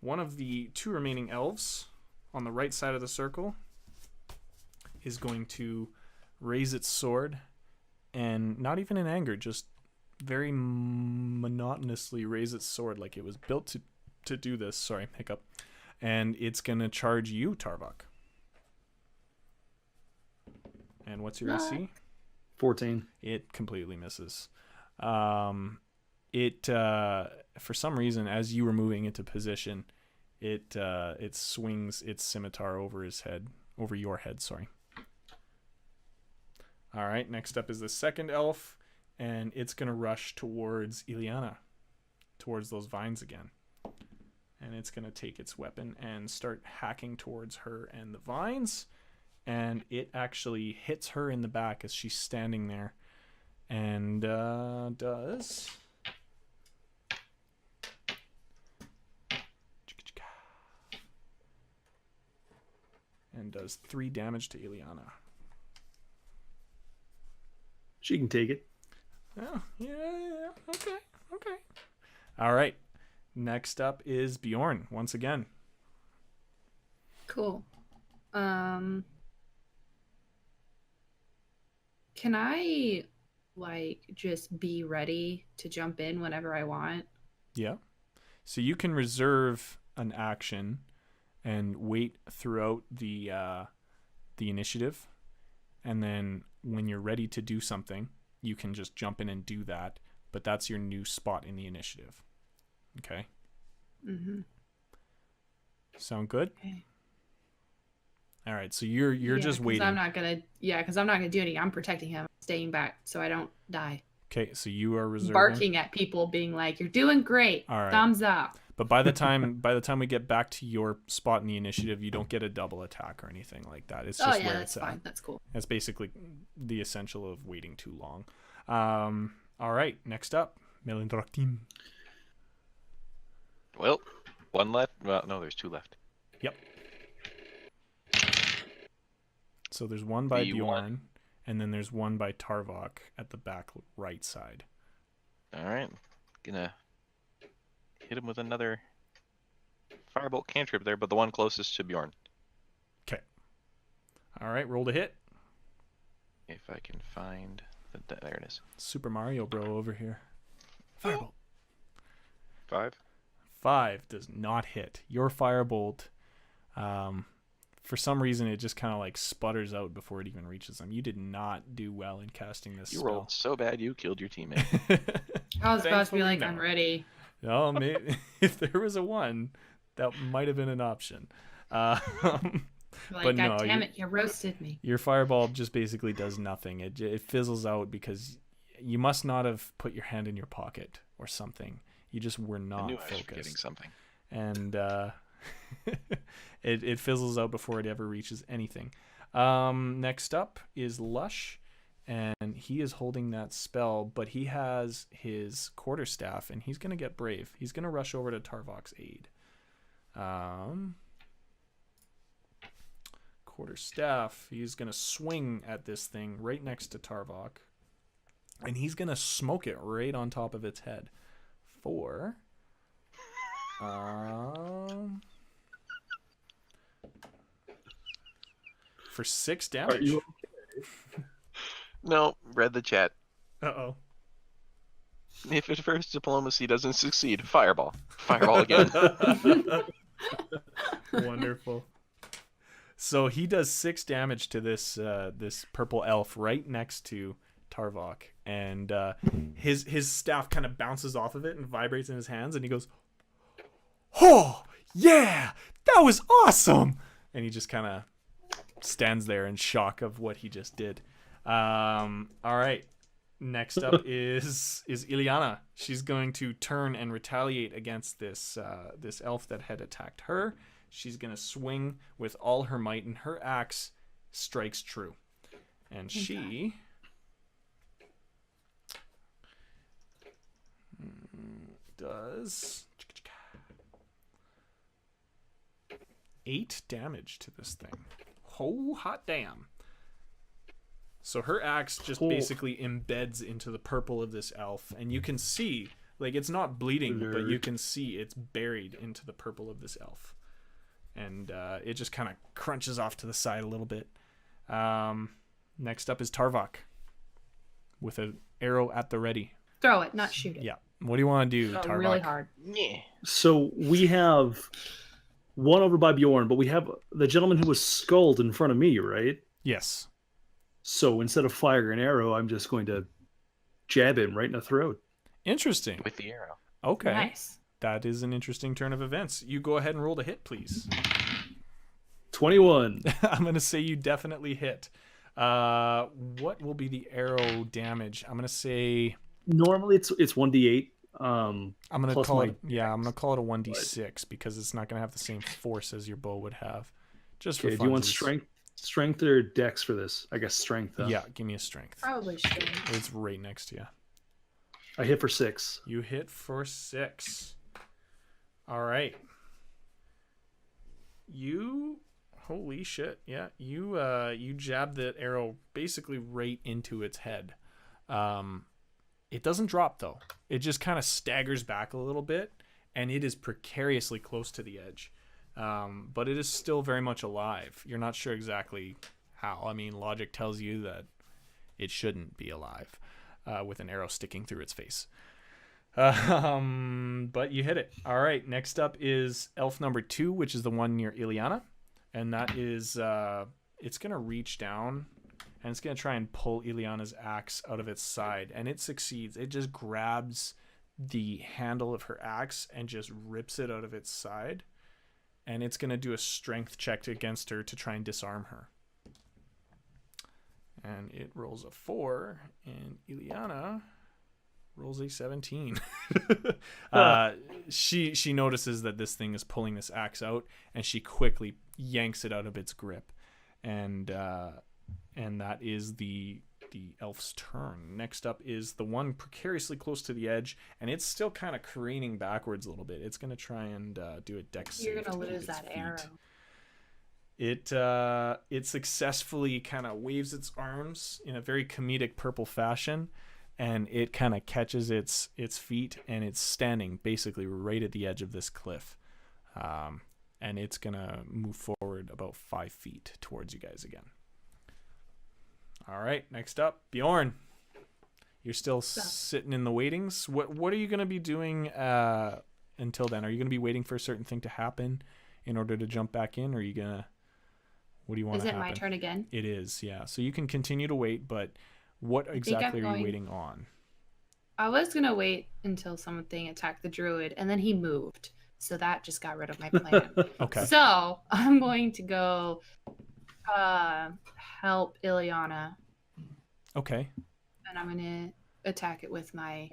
one of the two remaining elves on the right side of the circle is going to raise its sword, and not even in anger, just very monotonously raise its sword like it was built to do this. Sorry, hiccup. And it's going to charge you, Tarvok. And what's your AC? 14. It completely misses. It for some reason, as you were moving into position, it swings its scimitar over your head. Sorry. All right. Next up is the second elf, and it's gonna rush towards Ileana, towards those vines again, and it's gonna take its weapon and start hacking towards her and the vines. And it actually hits her in the back as she's standing there, and does 3 damage to Ileana. She can take it. Oh, yeah, okay. All right. Next up is Bjorn once again. Cool. Can I just be ready to jump in whenever I want? Yeah. So you can reserve an action and wait throughout the initiative, and then when you're ready to do something, you can just jump in and do that. But that's your new spot in the initiative. Okay. Mm-hmm. Sound good? Okay. All right. So you're just waiting. Because I'm not gonna do anything. I'm protecting him, staying back so I don't die. Okay. So you are reserving. Barking at people, being like, "You're doing great. All right. Thumbs up." But by the time we get back to your spot in the initiative, you don't get a double attack or anything like that. It's just where that's it's fine. at. That's cool. That's basically the essential of waiting too long. All right. Next up, Melendrach-Tim. Well, one left. Well, no, there's 2 left. Yep. So there's one by Bjorn, and then there's one by Tarvok at the back right side. All right. Gonna hit him with another firebolt cantrip there, but the one closest to Bjorn. Okay. All right, roll to hit. If I can find there it is. Super Mario Bro over here. Firebolt. 5. 5 does not hit. Your firebolt, for some reason, it just kind of like sputters out before it even reaches them. You did not do well in casting this You spell. rolled so bad you killed your teammate. I was about to be like, no. "I'm ready." No, maybe if there was a 1, that might have been an option. Like, But no, God damn it, you roasted me. Your fireball just basically does nothing. It fizzles out because you must not have put your hand in your pocket or something. You just were I not knew I was focused. forgetting something. And it fizzles out before it ever reaches anything. Next up is Lush, and he is holding that spell, but he has his quarterstaff, and he's going to get brave. He's going to rush over to Tarvok's aid. Quarterstaff, he's going to swing at this thing right next to Tarvok, and he's going to smoke it right on top of its head for 6 damage. Are you No, read the chat. Uh-oh. If at first diplomacy doesn't succeed, fireball. Fireball again. Wonderful. So he does 6 damage to this purple elf right next to Tarvok, and his staff kind of bounces off of it and vibrates in his hands, and he goes, "Oh yeah, that was awesome!" And he just kind of stands there in shock of what he just did. All right. Next up is Ileana. She's going to turn and retaliate against this elf that had attacked her. She's going to swing with all her might, and her axe strikes true. And she does 8 damage to this thing. Oh, hot damn. So her axe just basically embeds into the purple of this elf, and you can see, like, it's not bleeding, but you can see it's buried into the purple of this elf. And it just kind of crunches off to the side a little bit. Next up is Tarvok with an arrow at the ready. Throw it, not shoot it. Yeah. What do you want to do, Oh, Tarvok? really hard. Yeah. So we have one over by Bjorn, but we have the gentleman who was skulled in front of me, right? Yes. So instead of firing an arrow, I'm just going to jab him right in the throat. Interesting. With the arrow. Okay. Nice. That is an interesting turn of events. You go ahead and roll to hit, please. 21. I'm going to say you definitely hit. What will be the arrow damage? I'm going to say... Normally it's 1d8. I'm going to plus call my it... Yeah, I'm going to call it a 1d6 because it's not going to have the same force as your bow would have. Just for Okay, do you want funsies. strength or dex for this? I guess strength. Yeah, give me a strength. Probably strength. It's right next to you. I hit for 6. You hit for 6. All right. You... Holy shit. Yeah, you jabbed that arrow basically right into its head. It doesn't drop, though. It just kind of staggers back a little bit, and it is precariously close to the edge. But it is still very much alive. You're not sure exactly how. I mean, logic tells you that it shouldn't be alive with an arrow sticking through its face. But you hit it. All right, next up is elf number 2, which is the one near Ileana. And that is, it's going to reach down, and it's going to try and pull Ileana's axe out of its side. And it succeeds. It just grabs the handle of her axe and just rips it out of its side. And it's going to do a strength check against her to try and disarm her. And it rolls a 4, and Ileana rolls a 17. She notices that this thing is pulling this axe out, and she quickly yanks it out of its grip. And that is the elf's turn. Next up is the one precariously close to the edge, and it's still kind of careening backwards a little bit. It's going to try and do a dex save. You're going to move lose its that feet. arrow. It successfully kind of waves its arms in a very comedic purple fashion, and it kind of catches its feet, and it's standing basically right at the edge of this cliff. And it's going to move forward about 5 feet towards you guys again. All right, next up, Bjorn. You're still sitting in the waitings. What are you going to be doing until then? Are you going to be waiting for a certain thing to happen in order to jump back in, or are you going to... What do you want to happen? Is it my turn again? It is, yeah. So you can continue to wait, but what exactly are you waiting on? I was going to wait until something attacked the druid, and then he moved. So that just got rid of my plan. Okay. So I'm going to go help Ileana. Okay. And I'm going to attack it with my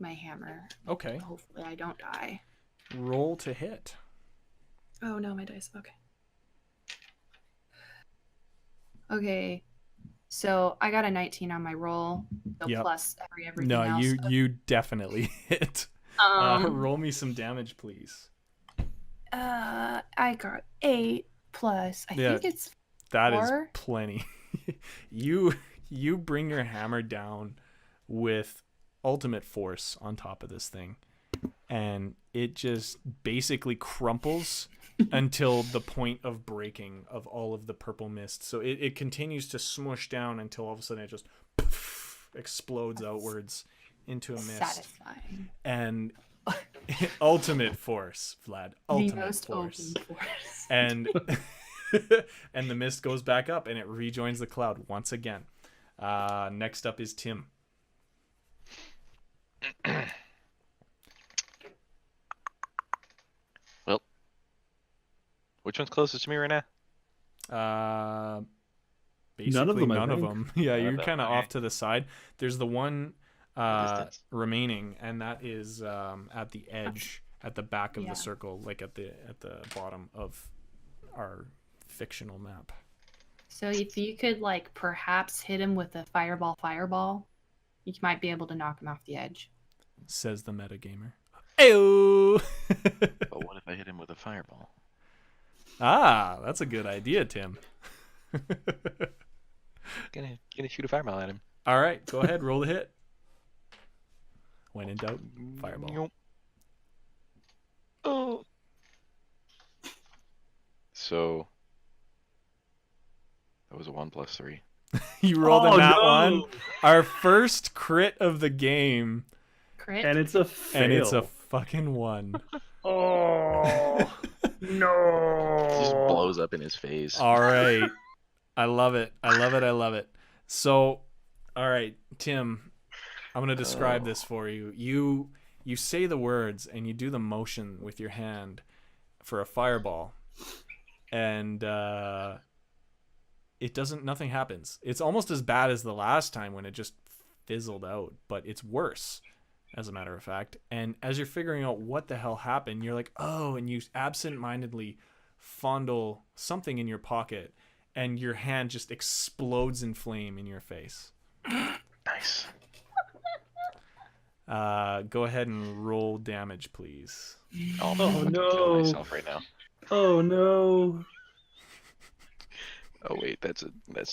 hammer. Okay. Hopefully I don't die. Roll to hit. Oh no, my dice. Okay. Okay. So I got a 19 on my roll. So Yep. plus everything No, else. you definitely hit. Roll me some damage, please. I got 8 plus. I think it's 4. That is plenty. You bring your hammer down with ultimate force on top of this thing, and it just basically crumples until the point of breaking of all of the purple mist. So it continues to smush down until all of a sudden it just explodes outwards into a mist. Satisfying. And ultimate force, Vlad. Ultimate The most force. open force. And and the mist goes back up and it rejoins the cloud once again. Next up is Tim. Well, which one's closest to me right now? Basically None of them, I none of think. them. Yeah, you're them, kind of okay. off to the side. There's the one Distance. remaining, and that is at the edge, at the back of Yeah. the circle, like at the bottom of our fictional map. So if you could like perhaps hit him with a fireball, you might be able to knock him off the edge. Says the metagamer. Ayo! But what if I hit him with a fireball? Ah, that's a good idea, Tim. Gonna shoot a fireball at him. All right, go ahead, roll the hit. When in doubt, fireball. Nope. Oh. So that was a 1 + 3. You rolled a Oh, nat no. one. Our first crit of the game, Crit. And it's a fail. and it's a fucking 1. Oh no! It just blows up in his face. All right. I love it. I love it. I love it. So, all right, Tim, I'm going to describe this for you. You say the words and you do the motion with your hand for a fireball. And nothing happens. It's almost as bad as the last time when it just fizzled out, but it's worse, as a matter of fact. And as you're figuring out what the hell happened, you're like, oh, and you absent-mindedly fondle something in your pocket, and your hand just explodes in flame in your face. Nice. Go ahead and roll damage, please. Oh Oh, no! no. Kill myself right now. Oh no! Oh wait, that's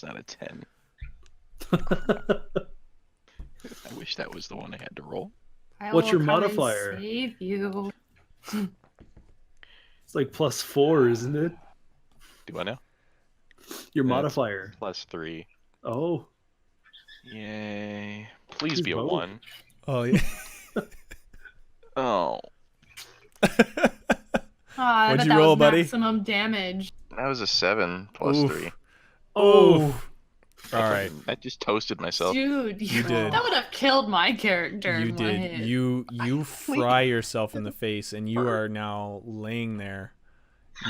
not a 10. I wish that was the one I had to roll. I What's will your come and modifier? Save you. It's like +4, isn't it? Do I know? Your That's modifier. +3. Oh. Yay! Please Please be a vote. 1. Oh, yeah. Oh, I What'd bet you that roll, was buddy? maximum damage. that was a 7 plus Oof. 3. Oh. All right. I just toasted myself. Dude, You did. that would have killed my character. You in one did. hit. You fry yourself in the face, and you are now laying there,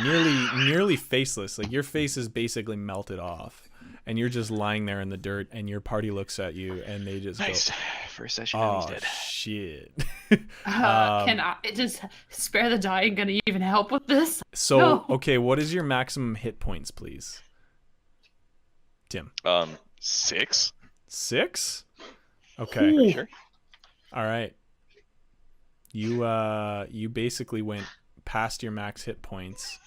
nearly faceless. Like your face is basically melted off, and you're just lying there in the dirt. And your party looks at you, and they just Nice. go, First session, and he's "Oh dead. shit." Can I just spare the dying? Gonna even help with this? So No. okay, what is your maximum hit points, please, Tim? 6? 6? Okay. Ooh. Sure. All right. You basically went past your max hit points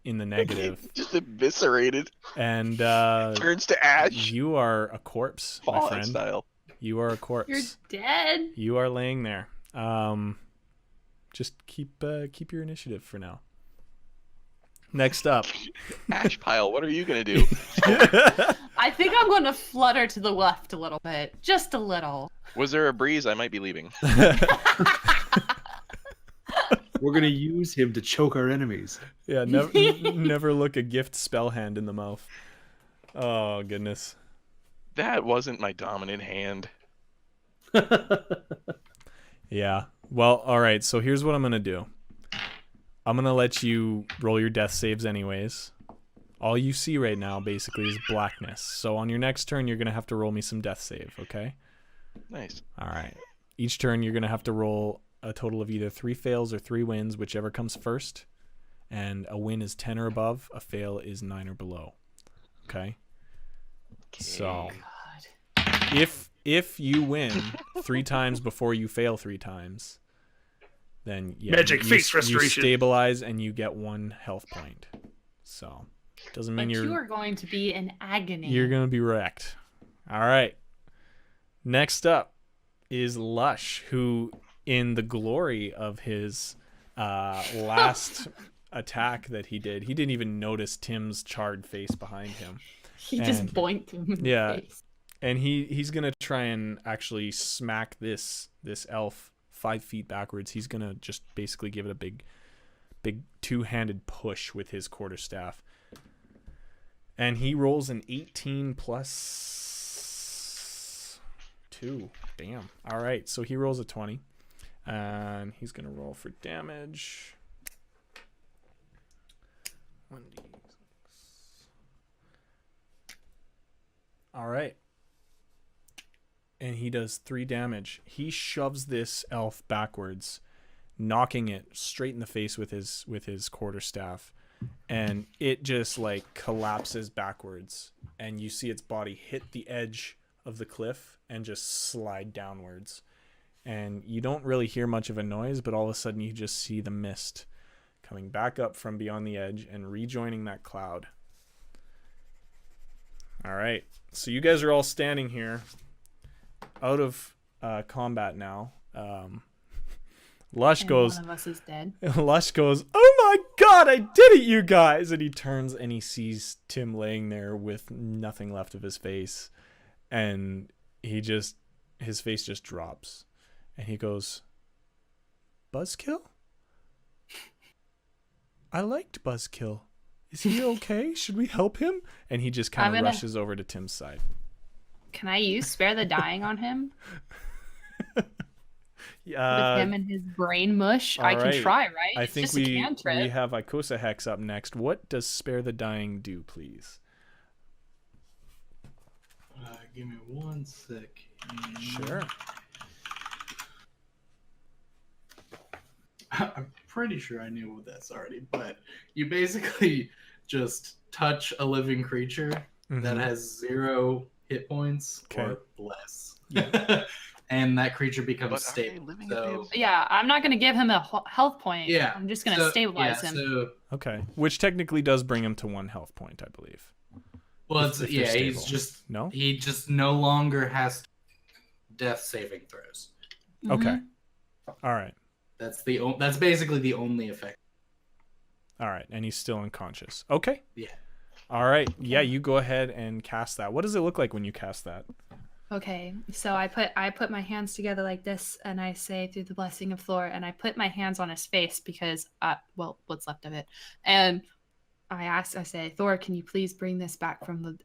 in the negative, Just eviscerated. and Turns to ash. you are a corpse, my Fallout friend. style. You are a corpse. You're dead. You are laying there. Just keep your initiative for now. Next up. Ash pile. What are you gonna do? I think I'm going to flutter to the left a little bit, just a little. Was there a breeze? I might be leaving. We're gonna use him to choke our enemies. Yeah, never look a gift spell hand in the mouth. Oh goodness. That wasn't my dominant hand. Yeah. Well, all right. So here's what I'm gonna do. I'm gonna let you roll your death saves anyways. All you see right now basically is blackness. So on your next turn, you're gonna have to roll me some death save. Okay. Nice. All right. Each turn, you're gonna have to roll a total of either 3 fails or 3 wins, whichever comes first. And a win is 10 or above. A fail is 9 or below. Okay. So God. if you win 3 times before you fail 3 times, then yeah, Magic you, face you restoration. stabilize and you get 1 health point. So doesn't mean But you you're are going to be in agony. gonna be wrecked. All right. Next up is Lush, who, in the glory of his last attack that he didn't even notice Tim's charred face behind him. He just and- boinked him in yeah. the face. And he's gonna try and actually smack this elf 5 feet backwards. He's gonna just basically give it a big 2-handed push with his quarterstaff. And he rolls an 18 plus 2. Damn. All right, so he rolls a 20. And he's gonna roll for damage. 1d6. All right. And he does 3 damage. He shoves this elf backwards, knocking it straight in the face with his quarterstaff, and it just like collapses backwards, and you see its body hit the edge of the cliff and just slide downwards. And you don't really hear much of a noise, but all of a sudden you just see the mist coming back up from beyond the edge and rejoining that cloud. All right. So you guys are all standing here out of combat now. Lush And goes, one of us is dead. Lush goes, oh my god, I did it, you guys! And he turns and he sees Tim laying there with nothing left of his face. And his face just drops. And he goes, Buzzkill? I liked Buzzkill. Is he okay? Should we help him? And he just kind of rushes over to Tim's side. Can I use Spare the Dying on him? With him and his brain mush? I can try, right? I It's think just a cantrip. we have Ikosa Hex up next. What does Spare the Dying do, please? Give me 1 sec. Sure. I'm pretty sure I knew what that's already, but you basically just touch a living creature that has 0 hit points or less. Yeah. And that creature becomes stable. Yeah, I'm not going to give him a health point. Yeah. I'm just going to stabilize him. Okay. Which technically does bring him to 1 health point, I believe. Well, he's just... No? He just no longer has death saving throws. Okay. All right. That's basically the only effect. All right, and he's still unconscious. Okay. Yeah. All right. Yeah, you go ahead and cast that. What does it look like when you cast that? Okay, so I put my hands together like this, and I say through the blessing of Thor, and I put my hands on his face because, what's left of it, and I say, Thor, can you please bring this back from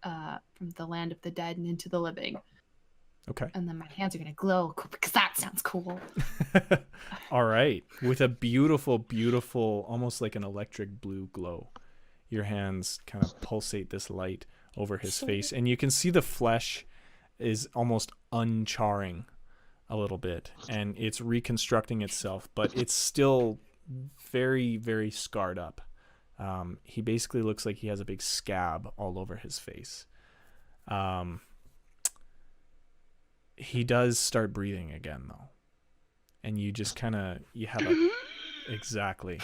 the land of the dead and into the living? Okay. And then my hands are gonna glow because that sounds cool. All right. With a beautiful, beautiful, almost like an electric blue glow, your hands kind of pulsate this light over his face, and you can see the flesh is almost uncharring a little bit, and it's reconstructing itself, but it's still very, very scarred up. He basically looks like he has a big scab all over his face. He does start breathing again, though. And you just kind of, you have a, exactly.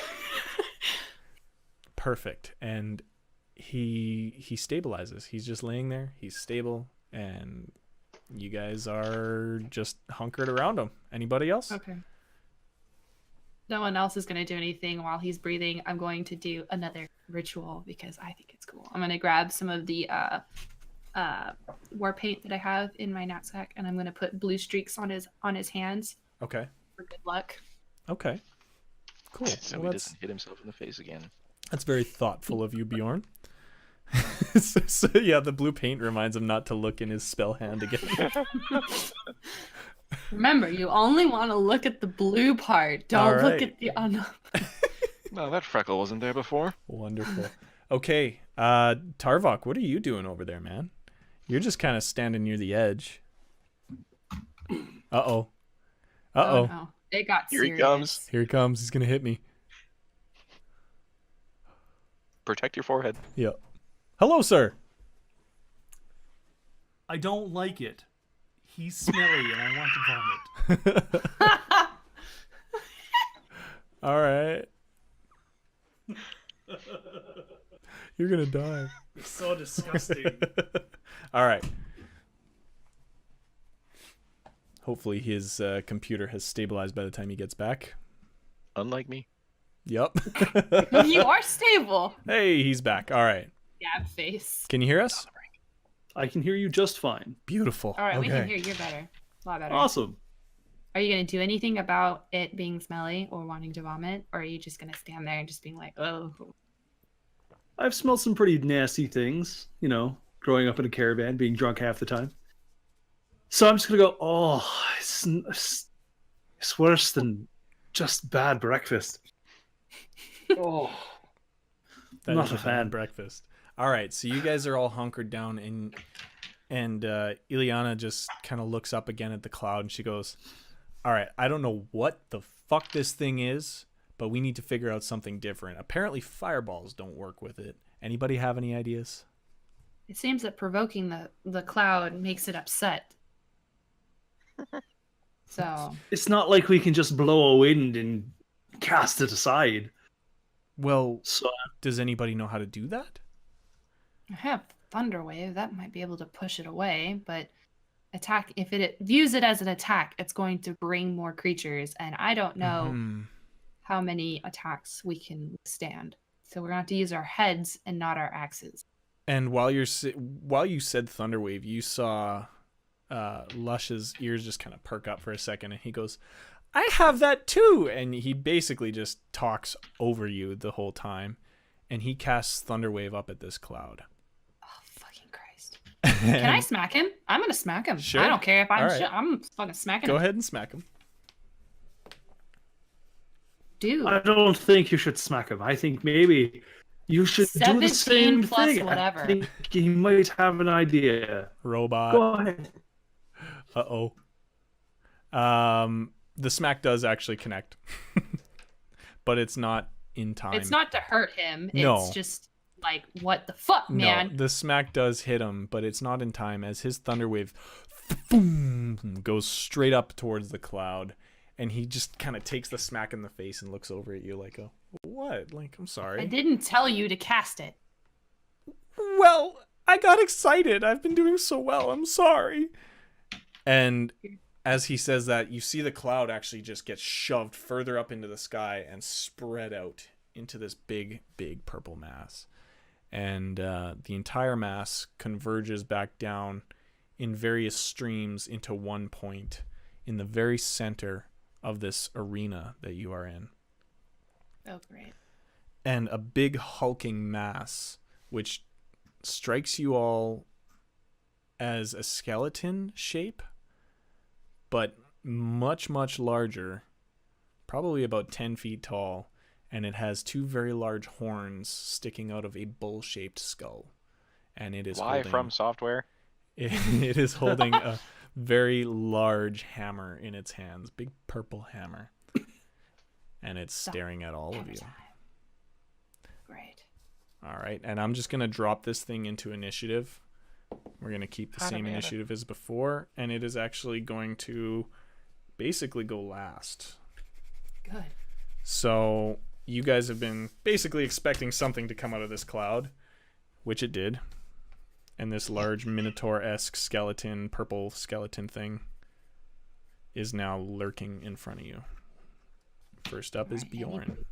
Perfect. And he stabilizes. He's just laying there. He's stable. And you guys are just hunkered around him. Anybody else? Okay. No one else is going to do anything while he's breathing. I'm going to do another ritual because I think it's cool. I'm going to grab some of the war paint that I have in my knapsack, and I'm going to put blue streaks on his hands. Okay. For good luck. Okay. Cool. So he doesn't hit himself in the face again. That's very thoughtful of you, Bjorn. so yeah, the blue paint reminds him not to look in his spell hand again. Remember, you only want to look at the blue part. Don't look at the No, that freckle wasn't there before. Wonderful. Okay, Tarvok, what are you doing over there, man? You're just kind of standing near the edge. Uh-oh. Uh-oh. Oh, no. It got Here serious. he comes. Here he comes. He's going to hit me. Protect your forehead. Yeah. Hello, sir. I don't like it. He's smelly and I want to vomit. All right. You're going to die. It's so disgusting. All right. Hopefully his computer has stabilized by the time he gets back. Unlike me. Yep. You are stable. Hey, he's back. All right. Gab face. Can you hear us? I can hear you just fine. Beautiful. All right, okay. we can hear you better. A lot better. Awesome. Are you going to do anything about it being smelly or wanting to vomit? Or are you just going to stand there and just being like, oh. I've smelled some pretty nasty things, growing up in a caravan, being drunk half the time. So I'm just going to go, oh, it's worse than just bad breakfast. Oh, not a fan. Breakfast. All right, so you guys are all hunkered down, and Ileana just kind of looks up again at the cloud, and she goes, all right, I don't know what the fuck this thing is, but we need to figure out something different. Apparently fireballs don't work with it. Anybody have any ideas? It seems that provoking the cloud makes it upset. So it's not like we can just blow a wind and cast it aside. Well, so does anybody know how to do that? I have Thunderwave. That might be able to push it away, but attack, if it views it as an attack, it's going to bring more creatures, and I don't know how many attacks we can withstand. So we're gonna have to use our heads and not our axes. And while you said Thunderwave, you saw Lush's ears just kind of perk up for a second, and he goes, "I have that too!" And he basically just talks over you the whole time, and he casts Thunderwave up at this cloud. Oh, fucking Christ. Can I smack him? I'm gonna smack him. Sure. I don't care if I'm All right. I'm fucking smacking Go him. ahead and smack him. Dude. I don't think you should smack him. I think maybe you should do the 17 same plus thing. whatever. I think he might have an idea. Robot. Go ahead. Uh-oh. The smack does actually connect. But it's not in time. It's not to hurt him. No. It's just like, what the fuck, man? No, the smack does hit him, but it's not in time as his Thunderwave boom, goes straight up towards the cloud. And he just kind of takes the smack in the face and looks over at you like, what? Like, I'm sorry. I didn't tell you to cast it. Well, I got excited. I've been doing so well. I'm sorry. And as he says that, you see the cloud actually just get shoved further up into the sky and spread out into this big, big purple mass. And the entire mass converges back down in various streams into one point in the very center of this arena that you are in. Oh, great. And a big hulking mass, which strikes you all as a skeleton shape, but much, much larger, probably about 10 feet tall, and it has two very large horns sticking out of a bull-shaped skull. And it is From software? It is holding a very large hammer in its hands, big purple hammer, and it's staring at all of you. Great. All right, and I'm just gonna drop this thing into initiative. We're gonna keep the same initiative as before, and it is actually going to basically go last. Good. So you guys have been basically expecting something to come out of this cloud, which it did. And this large Minotaur-esque skeleton, purple skeleton thing, is now lurking in front of you. First up is Bjorn.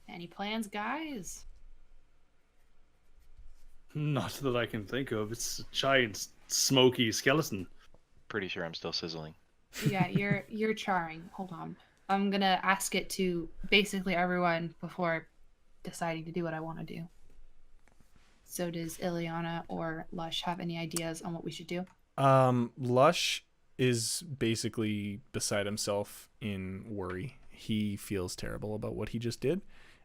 Any plans, guys? Not that I can think of. It's a giant, smoky skeleton. Pretty sure I'm still sizzling. Yeah, you're charring. Hold on. I'm gonna ask it to basically everyone before deciding to do what I want to do. So does Ileana or Lush have any ideas on what we should do? Lush is basically beside himself in worry. He feels terrible about what he just did,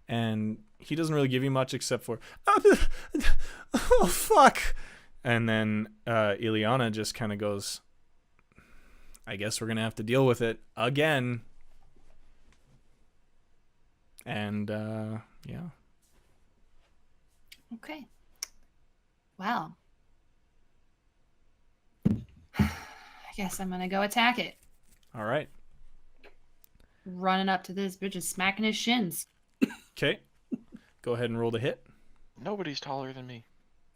and he doesn't really give you much except for, oh fuck. And then Ileana just kind of goes, I guess we're gonna have to deal with it again. And yeah. Okay. Well, I guess I'm gonna go attack it. All right. Running up to this bitch and smacking his shins. Okay. Go ahead and roll the hit. Nobody's taller than me.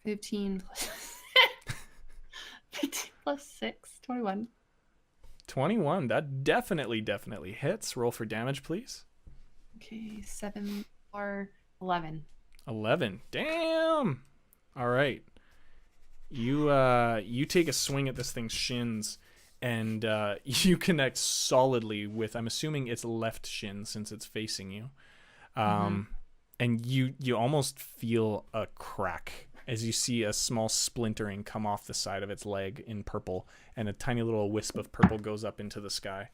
15 plus 15 plus 6, 21. 21. That definitely hits. Roll for damage, please. Okay, 7 or 11. 11. Damn. All right. You take a swing at this thing's shins, and you connect solidly with, I'm assuming its left shin since it's facing you. And you almost feel a crack as you see a small splintering come off the side of its leg in purple, and a tiny little wisp of purple goes up into the sky.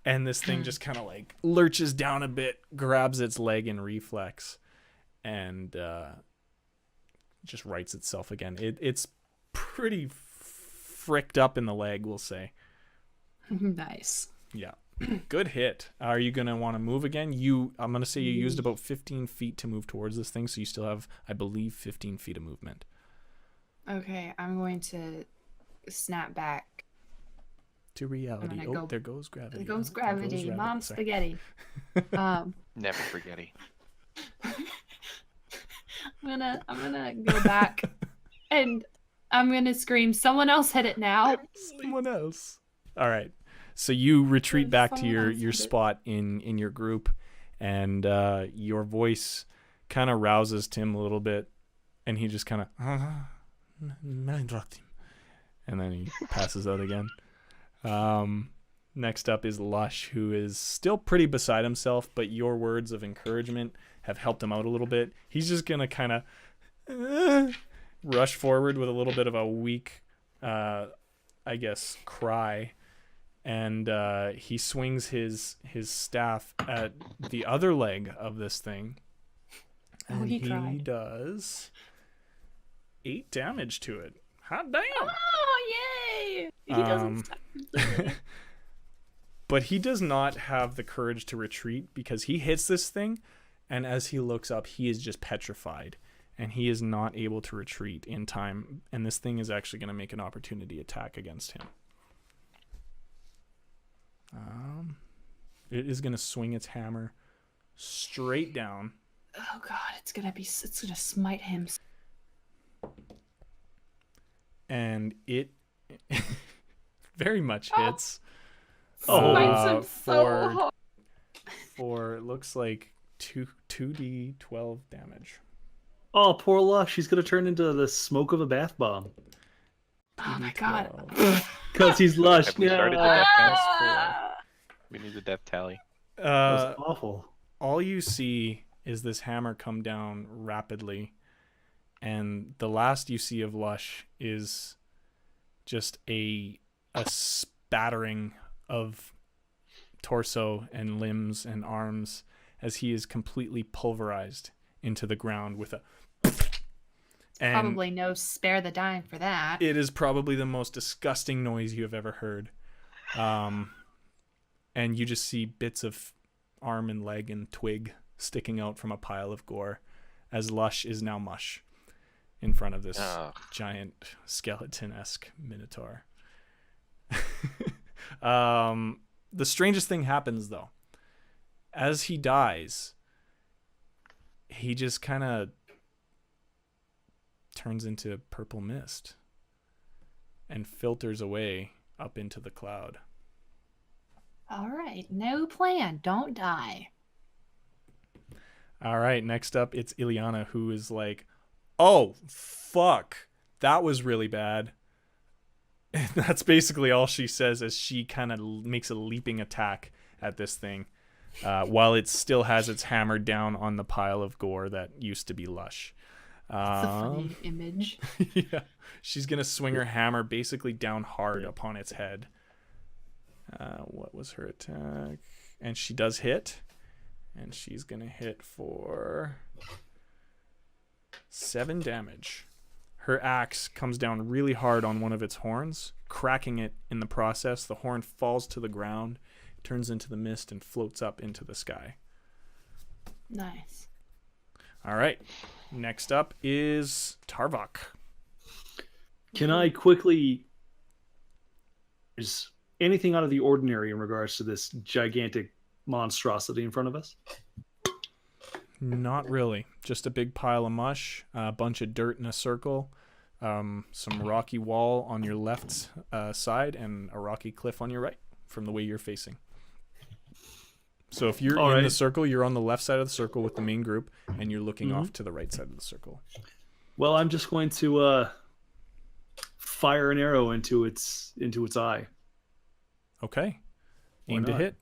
And this thing just kind of like lurches down a bit, grabs its leg in reflex, and just rights itself again. It's pretty fricked up in the leg, we'll say. Nice. Yeah. Good hit. Are you going to want to move again? I'm going to say you used about 15 feet to move towards this thing, so you still have, I believe, 15 feet of movement. Okay, I'm going to snap back. To reality. There goes gravity. There goes gravity. Mom spaghetti. Never forgetty. I'm gonna go back and I'm gonna scream, someone else hit it now. Someone else. All right. So you retreat back to your spot in your group, and your voice kind of rouses Tim a little bit, and he just kind of Melendrach-Tim, and then he passes out again. Next up is Lush, who is still pretty beside himself, but your words of encouragement have helped him out a little bit. He's just gonna kind of rush forward with a little bit of a weak, I guess, cry, and he swings his staff at the other leg of this thing, and he cried. does 8 damage to it. Hot damn! Oh, yay! He doesn't stop completely. But he does not have the courage to retreat because he hits this thing, and as he looks up, he is just petrified, and he is not able to retreat in time, and this thing is actually going to make an opportunity attack against him. It is going to swing its hammer straight down. Oh god, it's gonna smite him. And it very much hits. Smites him so hard. For it looks like 2d12 damage. Oh, poor Lush. She's going to turn into the smoke of a bath bomb. Oh my god. Because he's Lush. Have we started the Yeah. death count? Ah! We need the death tally. That was awful. All you see is this hammer come down rapidly, and the last you see of Lush is just a spattering of torso and limbs and arms as he is completely pulverized into the ground with a and Probably no spare the dime for that. it is probably the most disgusting noise you have ever heard. And you just see bits of arm and leg and twig sticking out from a pile of gore as Lush is now mush in front of this giant skeleton-esque minotaur. The strangest thing happens, though. As he dies, he just kind of turns into purple mist and filters away up into the cloud. All right, no plan. Don't die. All right, next up, it's Ileana, who is like, oh, fuck, that was really bad. And that's basically all she says as she kind of makes a leaping attack at this thing, while it still has its hammer down on the pile of gore that used to be Lush. It's a funny image. Yeah, she's going to swing her hammer basically down hard upon its head. What was her attack? And she does hit. And she's going to hit for 7 damage. Her axe comes down really hard on one of its horns, cracking it in the process. The horn falls to the ground, turns into the mist, and floats up into the sky. Nice. All right. Next up is Tarvok. Can I quickly... Is anything out of the ordinary in regards to this gigantic monstrosity in front of us? Not really. Just a big pile of mush, a bunch of dirt in a circle, some rocky wall on your left side, and a rocky cliff on your right from the way you're facing. So if you're in the circle, you're on the left side of the circle with the main group, and you're looking off to the right side of the circle. Well, I'm just going to fire an arrow into its eye. Okay. Aim to hit.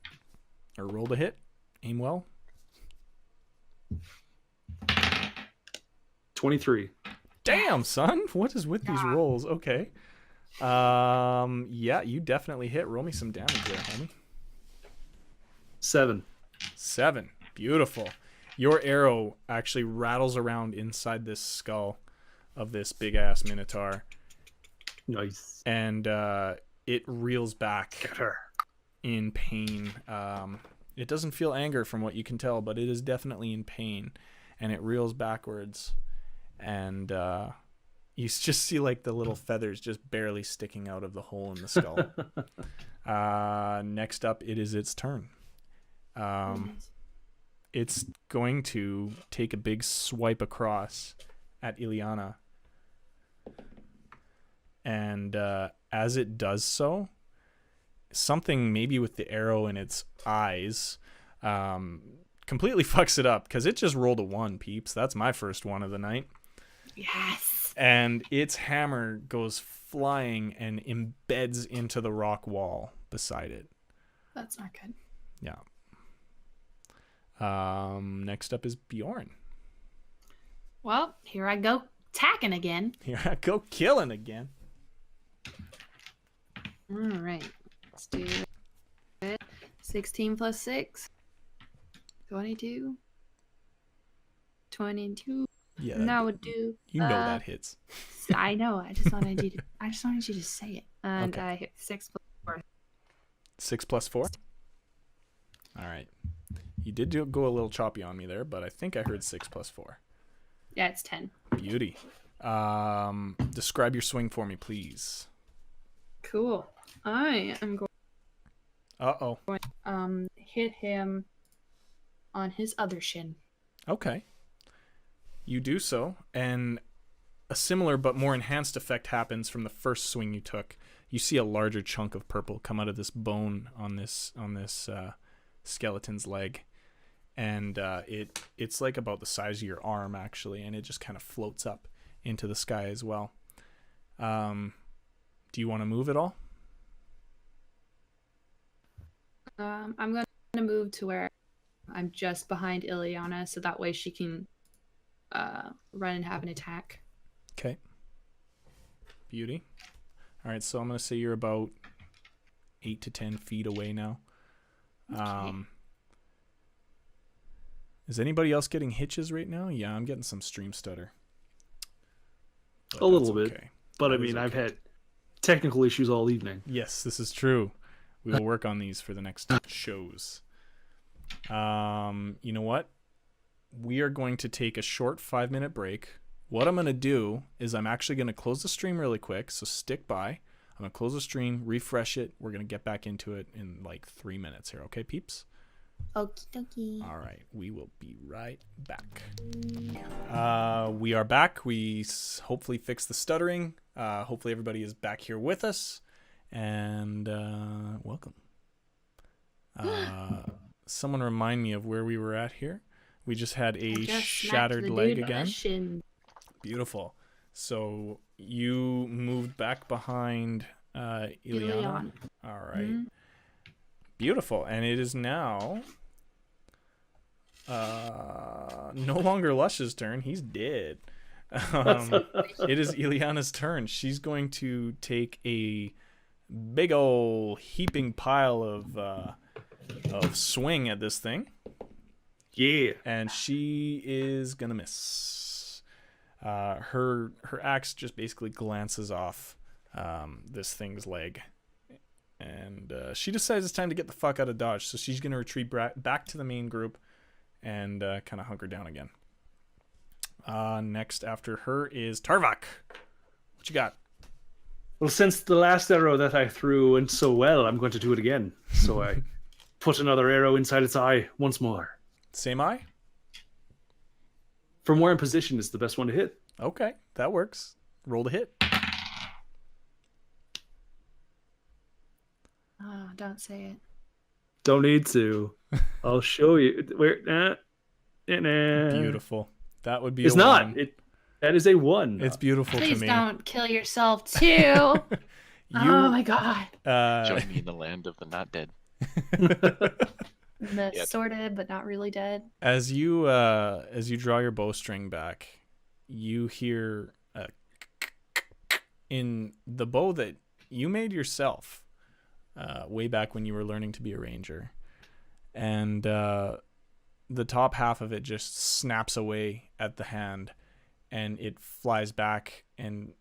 Or roll to hit. Aim well. 23. Damn, son. What is with these rolls? Okay. Yeah, you definitely hit. Roll me some damage there, homie. 7. 7. Beautiful. Your arrow actually rattles around inside this skull of this big-ass minotaur. Nice. And it reels back Get her. in pain. It doesn't feel anger from what you can tell, but it is definitely in pain. And it reels backwards. And you just see like the little feathers just barely sticking out of the hole in the skull. Next up, it is its turn. It's going to take a big swipe across at Ileana. And as it does so, something maybe with the arrow in its eyes completely fucks it up because it just rolled a 1, peeps. That's my first one of the night. Yes. And its hammer goes flying and embeds into the rock wall beside it. That's not good. Yeah. Next up is Bjorn. Well, here I go attacking again. Here I go killing again. All right. Let's do it. 16 plus 6. 22. 22. Yeah. And that would do. You know that hits. I know. I just wanted you to say it. And Okay. I hit 6 plus 4. 6 plus 4? All right. You did go a little choppy on me there, but I think I heard 6 plus 4. Yeah, it's 10. Beauty. Describe your swing for me, please. Cool. I am going Uh-oh. to hit him on his other shin. Okay. You do so, and a similar but more enhanced effect happens from the first swing you took. You see a larger chunk of purple come out of this bone on this skeleton's leg, and it's like about the size of your arm actually, and it just kind of floats up into the sky as well. Do you want to move at all? I'm going to move to where I'm just behind Ileana, so that way she can run and have an attack. Okay. Beauty. All right, so I'm going to say you're about 8 to 10 feet away now. Okay. Is anybody else getting hitches right now? Yeah, I'm getting some stream stutter. But A little that's bit. okay. But I That is mean, I've okay. had technical issues all evening. Yes, this is true. We will work on these for the next shows. You know what? We are going to take a short 5-minute break. What I'm going to do is I'm actually going to close the stream really quick, so stick by. I'm going to close the stream, refresh it. We're going to get back into it in like 3 minutes here. Okay, peeps? Okie dokie. All right. We will be right back. We are back. We hopefully fixed the stuttering. Hopefully everybody is back here with us. And welcome. Someone remind me of where we were at here. We just had a shattered leg again. Beautiful. So you moved back behind Ileana. All right. Mm-hmm. Beautiful. And it is now no longer Lush's turn. He's dead. It is Ileana's turn. She's going to take a big ol' heaping pile of swing at this thing. Yeah. And she is gonna miss. Her axe just basically glances off this thing's leg, and she decides it's time to get the fuck out of Dodge. So she's gonna retreat back to the main group and kind of hunker down again. Next after her is Tarvok. What you got? Well, since the last arrow that I threw went so well, I'm going to do it again. So I put another arrow inside its eye once more. Same eye? From where in position is the best one to hit. Okay, that works. Roll to hit. Oh, don't say it. Don't need to. I'll show you. Where? Beautiful. That would be It's a not. one. That is a 1. It's beautiful Please to me. don't kill yourself too. Oh my god. Join me in the land of the not dead. The Yep. sorted but not really dead. As you draw your bowstring back, you hear in the bow that you made yourself way back when you were learning to be a ranger, and the top half of it just snaps away at the hand, and it flies back and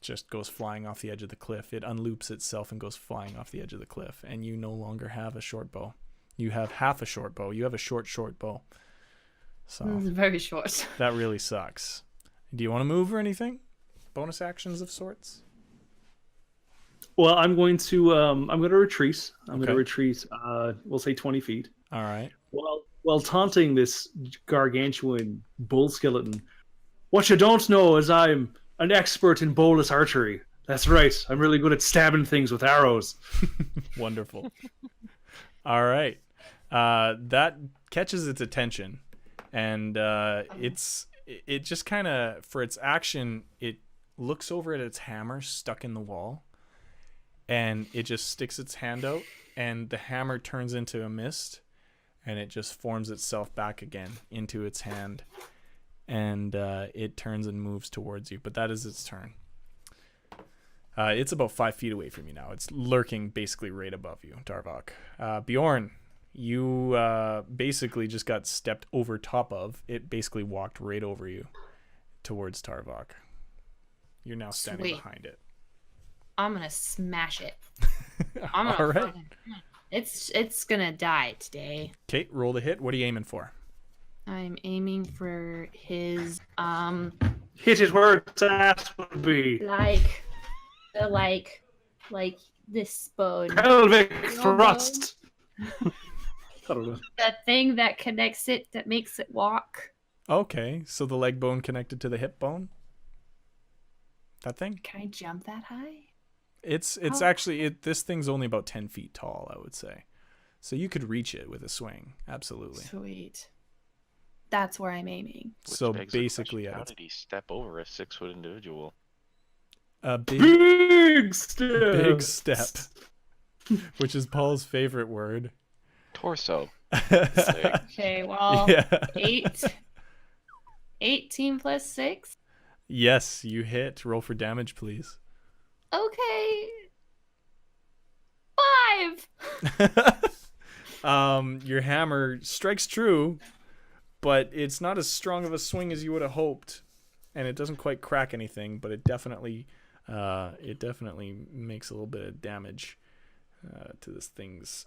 just goes flying off the edge of the cliff. It unloops itself and goes flying off the edge of the cliff, and you no longer have a short bow. You have half a short bow. You have a short bow. So It's very short. that really sucks. Do you want to move or anything? Bonus actions of sorts? Well, I'm going to retreat. I'm Okay. going to retreat. We'll say 20 feet. All right. While taunting this gargantuan bull skeleton. What you don't know is I'm an expert in bowless archery. That's right. I'm really good at stabbing things with arrows. Wonderful. All right. That catches its attention, and it just kind of, for its action, it looks over at its hammer stuck in the wall, and it just sticks its hand out, and the hammer turns into a mist, and it just forms itself back again into its hand, and it turns and moves towards you. But that is its turn. It's about 5 feet away from you now. It's lurking basically right above you, Tarvok. Bjorn, you basically just got stepped over top of. It basically walked right over you towards Tarvok. You're now standing Sweet. behind it. I'm gonna smash it. I'm gonna All right. fucking- It's gonna die today. Okay, roll the hit. What are you aiming for? I'm aiming for his Hit it where its ass would be. like this bone. Pelvic Elbow. thrust. I don't know. That thing that connects it, that makes it walk. Okay, so the leg bone connected to the hip bone? That thing? Can I jump that high? It's Oh. actually, this thing's only about 10 feet tall, I would say. So you could reach it with a swing. Absolutely. Sweet. That's where I'm aiming. Which So begs the basically, question, yeah, how it's did he step over a 6-foot individual? a big, Big step. big step, which is Paul's favorite word. Torso. Okay, well, Yeah. 18 plus 6. Yes, you hit. Roll for damage, please. Okay. 5. Your hammer strikes true, but it's not as strong of a swing as you would have hoped, and it doesn't quite crack anything, but it definitely makes a little bit of damage to this thing's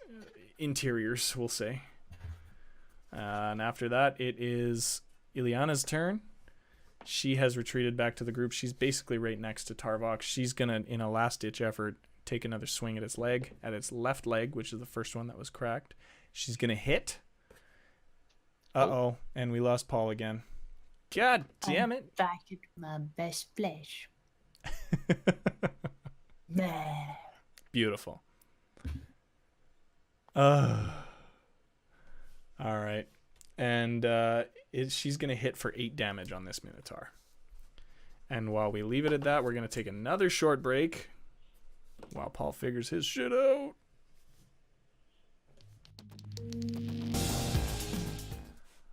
interiors, we'll say. And after that, it is Ileana's turn. She has retreated back to the group. She's basically right next to Tarvok. She's gonna, in a last-ditch effort, take another swing at its left leg, which is the first one that was cracked. She's gonna hit. Uh-oh, and we lost Paul again. God damn it. Back at my best flesh. Meh. Beautiful. All right. And she's going to hit for 8 damage on this Minotaur. And while we leave it at that, we're going to take another short break while Paul figures his shit out.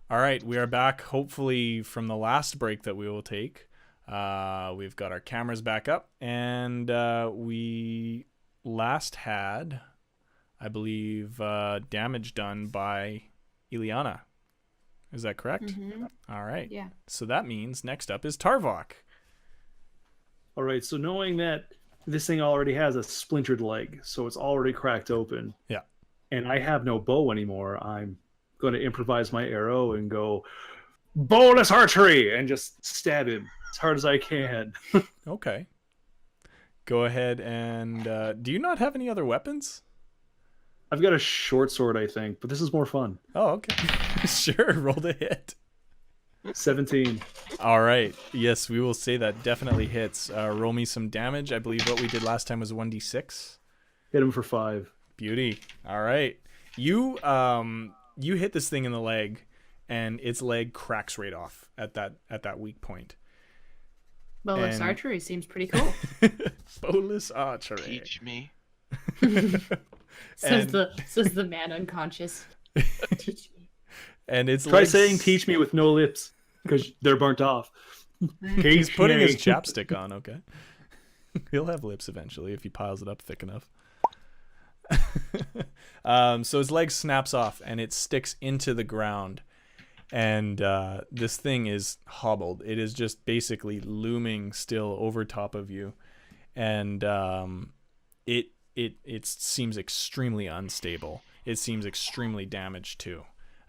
All right, we are back, hopefully, from the last break that we will take. We've got our cameras back up, and we last had, I believe, damage done by Ileana. Is that correct? Mm-hmm. All right. Yeah. So that means next up is Tarvok. All right, so knowing that this thing already has a splintered leg, so it's already cracked open. Yeah. And I have no bow anymore. I'm going to improvise my arrow and go bowless archery and just stab him as hard as I can. Okay. Go ahead and do you not have any other weapons? I've got a short sword, I think, but this is more fun. Oh, okay. Sure, roll the hit. 17. All right. Yes, we will say that definitely hits. Roll me some damage. I believe what we did last time was 1d6. Hit him for 5. Beauty. All right. You hit this thing in the leg, and its leg cracks right off at that weak point. Bowless And- archery seems pretty cool. Bowless archery. Teach me. says And- the man unconscious. Teach me. And it's Try like saying teach me with no lips, because they're burnt off. He's putting his Teach me. chapstick on. Okay. He'll have lips eventually if he piles it up thick enough. So his leg snaps off and it sticks into the ground, and this thing is hobbled. It is just basically looming still over top of you, and it seems extremely unstable. It seems extremely damaged too.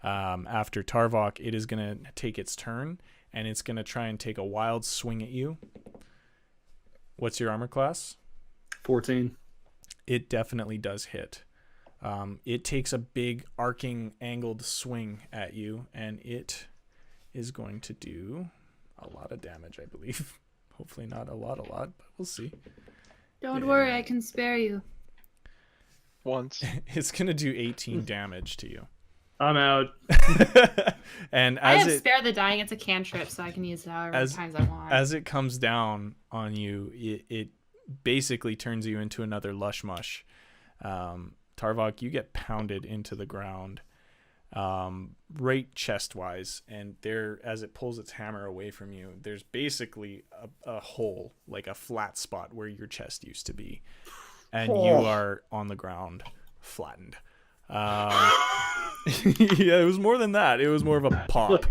After Tarvok, it is gonna take its turn, and it's gonna try and take a wild swing at you. What's your armor class? 14. It definitely does hit. It takes a big arcing angled swing at you, and it is going to do a lot of damage, I believe. Hopefully not a lot, but we'll see. Don't worry, I can spare you. Once. It's going to do 18 damage to you. I'm out. And I as have it spare the dying. It's a cantrip, so I can use it however many times I want. as it comes down on you, it basically turns you into another lush mush. Tarvok, you get pounded into the ground, right chest wise, and there, as it pulls its hammer away from you, there's basically a hole, like a flat spot where your chest used to be, and you are on the ground, flattened. Yeah, it was more than that. It was more of a pop.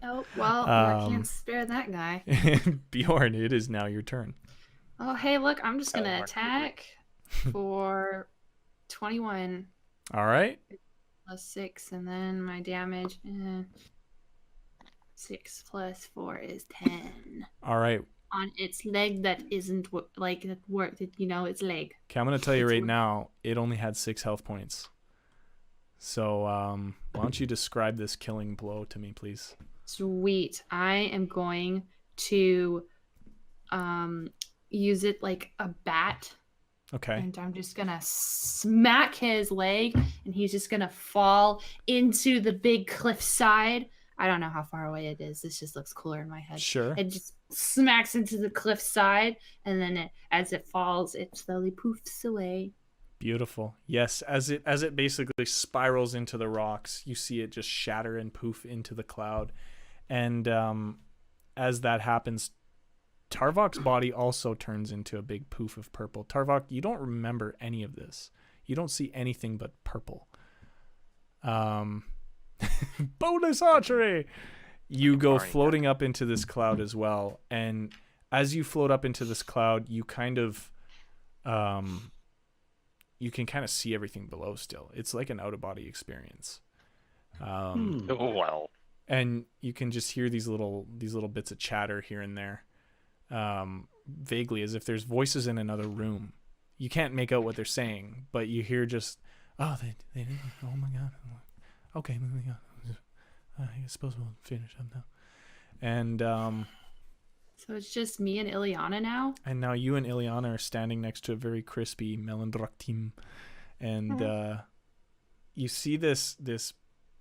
Oh, well, I can't spare that guy. Bjorn, it is now your turn. Oh, hey, look, I'm just going to attack for 21 All right. plus 6, and then my damage, 6 plus 4 is 10. All right. On its leg that isn't, like, that worked, you know, its leg. Okay, I'm going to tell you right now, it only had 6 health points. So, why don't you describe this killing blow to me, please? Sweet. I am going to use it like a bat. Okay. And I'm just going to smack his leg, and he's just going to fall into the big cliffside. I don't know how far away it is. This just looks cooler in my head. Sure. It just smacks into the cliffside, and then as it falls, it slowly poofs away. Beautiful. Yes, as it basically spirals into the rocks, you see it just shatter and poof into the cloud. And as that happens, Tarvok's body also turns into a big poof of purple. Tarvok, you don't remember any of this. You don't see anything but purple. Bonus archery! You go floating up into this cloud as well. And as you float up into this cloud, you kind of... you can kind of see everything below still. It's like an out-of-body experience. Oh, wow. And you can just hear these little bits of chatter here and there, vaguely, as if there's voices in another room. You can't make out what they're saying, but you hear just, oh, they oh my god. Okay, moving on. I suppose we'll finish up now. And So it's just me and Ileana now? and now you and Ileana are standing next to a very crispy Melendrach-Tim, and you see this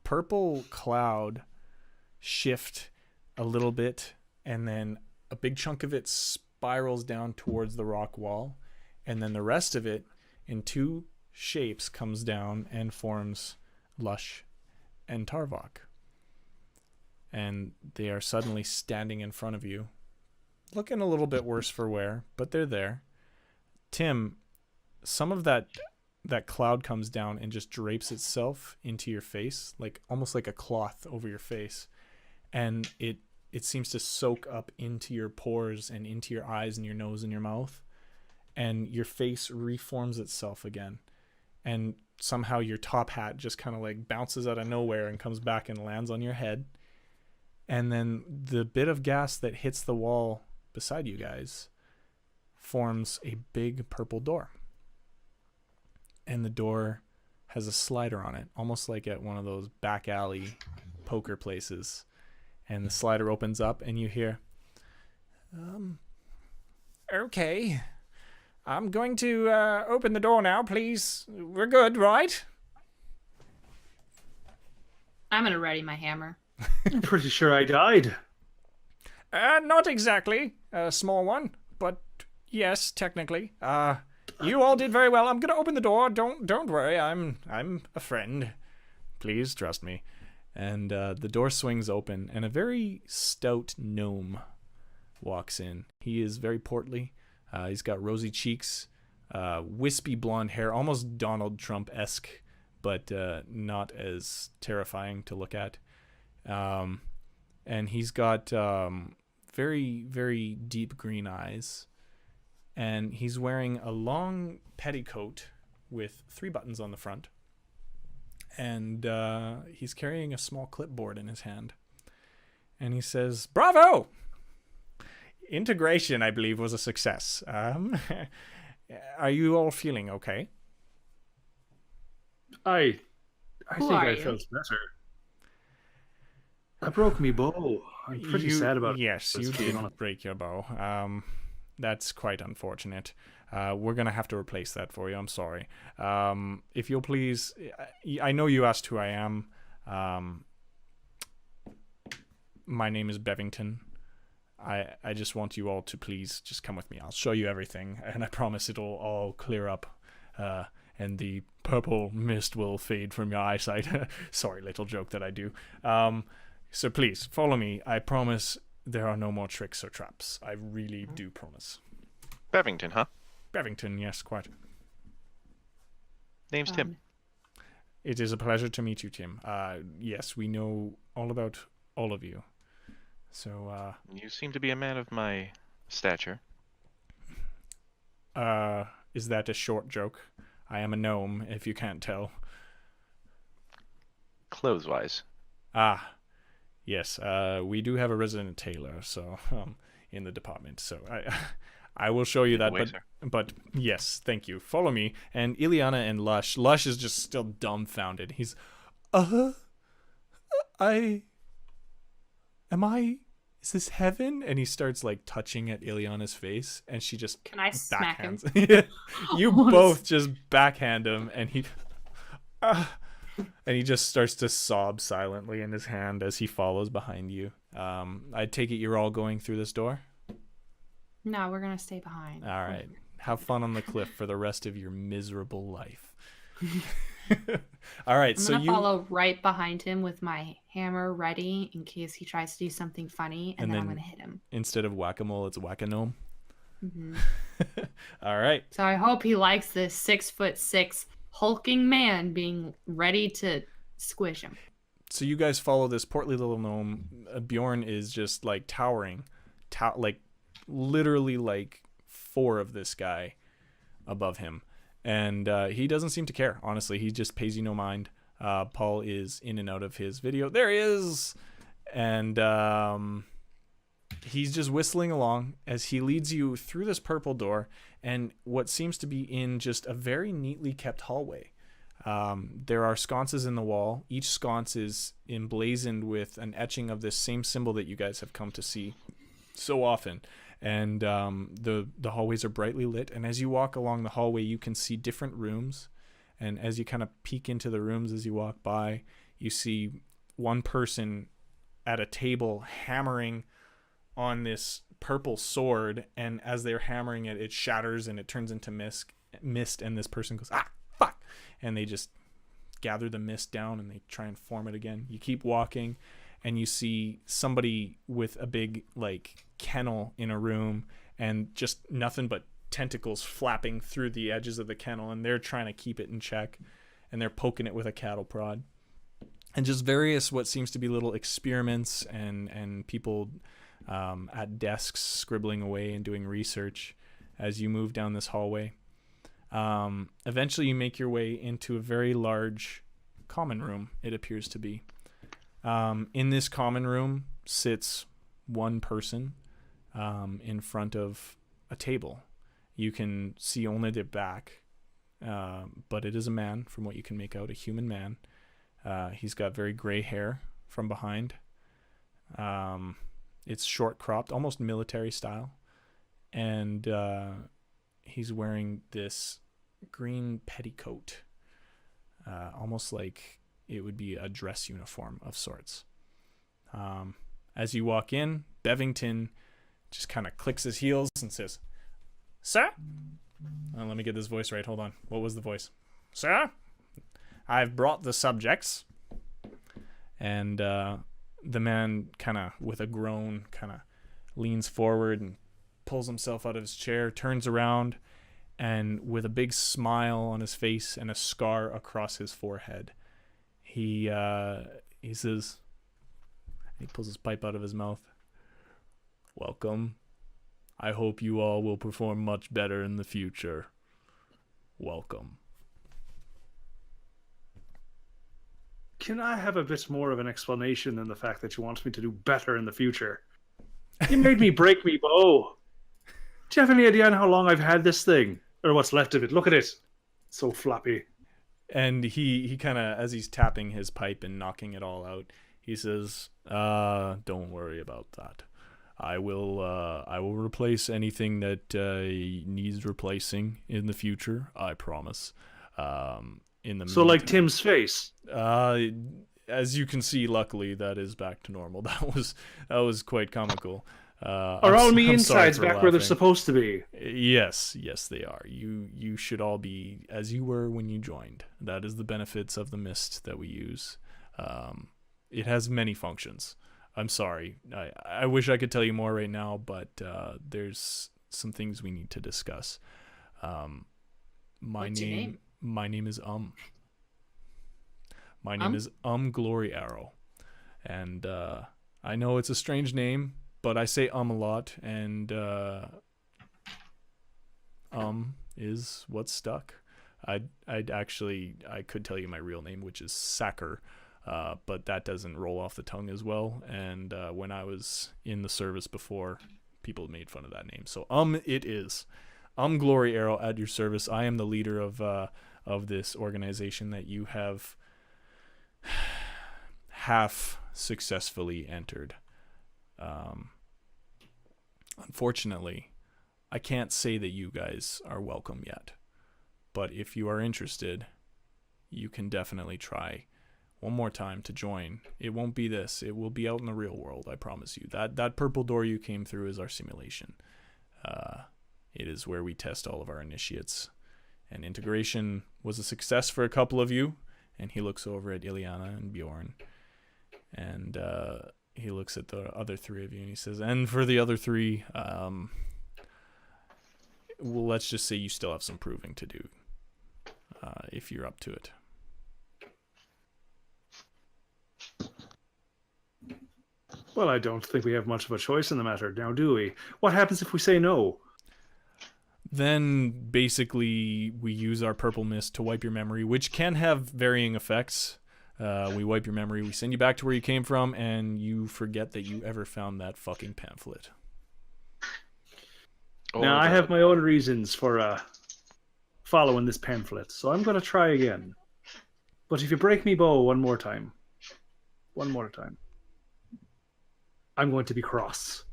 purple cloud shift a little bit, and then a big chunk of it spirals down towards the rock wall, and then the rest of it in 2 shapes comes down and forms Lush and Tarvok. And they are suddenly standing in front of you, looking a little bit worse for wear, but they're there. Tim, some of that cloud comes down and just drapes itself into your face, like almost like a cloth over your face, and it seems to soak up into your pores and into your eyes and your nose and your mouth, and your face reforms itself again, and somehow your top hat just kind of like bounces out of nowhere and comes back and lands on your head, and then the bit of gas that hits the wall beside you guys forms a big purple door, and the door has a slider on it, almost like at one of those back alley poker places, and the slider opens up and you hear, okay, I'm going to open the door now, please. We're good, right? I'm going to ready my hammer. I'm pretty sure I died. Not exactly a small one, but yes, technically. You all did very well. I'm gonna open the door. Don't worry. I'm a friend. Please trust me. And the door swings open, and a very stout gnome walks in. He is very portly. He's got rosy cheeks, wispy blonde hair, almost Donald Trump-esque, but not as terrifying to look at. And he's got very, very deep green eyes. And he's wearing a long petticoat with 3 buttons on the front. And he's carrying a small clipboard in his hand. And he says, "Bravo! Integration, I believe, was a success. Are you all feeling okay?" I Who think are I you? felt better. I broke me bow. I'm pretty sad about it. Yes, you Let's be did honest. break your bow. That's quite unfortunate. We're gonna have to replace that for you. I'm sorry. If you'll please, I know you asked who I am. My name is Bevington. I just want you all to please just come with me. I'll show you everything, and I promise it'll all clear up, and the purple mist will fade from your eyesight. Sorry, little joke that I do. So please, follow me. I promise there are no more tricks or traps. I really do promise. Bevington, huh? Bevington, yes, quite. Name's Tim. It is a pleasure to meet you, Tim. Yes, we know all about all of you. So, You seem to be a man of my stature. is that a short joke? I am a gnome, if you can't tell. Clothes-wise. Ah, yes. We do have a resident tailor, so in the department. So I will show you that. Away, But yes, thank you. Follow me. And Ileana and Lush. Lush is just still dumbfounded. He's, is this heaven? And he starts like touching at Ileana's face, and she just Can I smack him? backhands. You both just backhand him, and he just starts to sob silently in his hand as he follows behind you. I take it you're all going through this door? No, we're gonna stay behind. All right. Have fun on the cliff for the rest of your miserable life. All right, I'm gonna follow right behind him with my hammer ready in case he tries to do something funny, and then I'm gonna hit him. Instead of whack-a-mole, it's whack-a-gnome. Mm-hmm. All right. So I hope he likes this 6'6" hulking man being ready to squish him. So you guys follow this portly little gnome. Bjorn is just like towering, like literally like 4 of this guy above him. And he doesn't seem to care, honestly. He just pays you no mind. Paul is in and out of his video. There he is! And he's just whistling along as he leads you through this purple door and what seems to be in just a very neatly kept hallway. There are sconces in the wall. Each sconce is emblazoned with an etching of this same symbol that you guys have come to see so often. And the hallways are brightly lit, and as you walk along the hallway you can see different rooms, and as you kind of peek into the rooms as you walk by, you see one person at a table hammering on this purple sword, and as they're hammering it, it shatters and it turns into mist, and this person goes, ah, fuck, and they just gather the mist down and they try and form it again. You keep walking and you see somebody with a big like kennel in a room and just nothing but tentacles flapping through the edges of the kennel, and they're trying to keep it in check, and they're poking it with a cattle prod, and just various what seems to be little experiments and people at desks scribbling away and doing research as you move down this hallway. Eventually you make your way into a very large common room, it appears to be. In this common room sits one person in front of a table. You can see only their back, but it is a man, from what you can make out, a human man. He's got very gray hair from behind. It's short cropped, almost military style. And he's wearing this green petticoat, almost like it would be a dress uniform of sorts. As you walk in, Bevington just kind of clicks his heels and says, "Sir?" Let me get this voice right. Hold on. What was the voice? "Sir, I've brought the subjects." And the man kind of, with a groan, kind of leans forward and pulls himself out of his chair, turns around, and with a big smile on his face and a scar across his forehead, he says, he pulls his pipe out of his mouth, "Welcome. I hope you all will perform much better in the future. Welcome." Can I have a bit more of an explanation than the fact that you want me to do better in the future? You made me break me bow. Do you have any idea on how long I've had this thing? Or what's left of it? Look at it. So floppy. And he kind of, as he's tapping his pipe and knocking it all out, he says, "Don't worry about that. I will replace anything that needs replacing in the future. I promise. In the So like meantime- Tim's face. as you can see, luckily that is back to normal. That was quite comical. Are all me I'm sorry insides for back where they're laughing. supposed to be? Yes, they are. You should all be as you were when you joined. That is the benefits of the mist that we use. It has many functions. I'm sorry. I wish I could tell you more right now, but there's some things we need to discuss. What's your name? My name is My name is Glory Arrow, and I know it's a strange name, but I say a lot, and is what's stuck. I could tell you my real name, which is Sacker, but that doesn't roll off the tongue as well. And when I was in the service before, people made fun of that name. So it is. Glory Arrow at your service. I am the leader of this organization that you have half successfully entered. Unfortunately, I can't say that you guys are welcome yet, but if you are interested, you can definitely try one more time to join. It won't be this. It will be out in the real world, I promise you. That purple door you came through is our simulation. It is where we test all of our initiates. And integration was a success for a couple of you. And he looks over at Ileana and Bjorn. And he looks at the other three of you and he says, and for the other three, well, let's just say you still have some proving to do, if you're up to it. Well, I don't think we have much of a choice in the matter now, do we? What happens if we say no? Then basically we use our purple mist to wipe your memory, which can have varying effects. We wipe your memory, we send you back to where you came from, and you forget that you ever found that fucking pamphlet. Now, I have my own reasons for following this pamphlet, so I'm going to try again. But if you break me bow one more time, I'm going to be cross.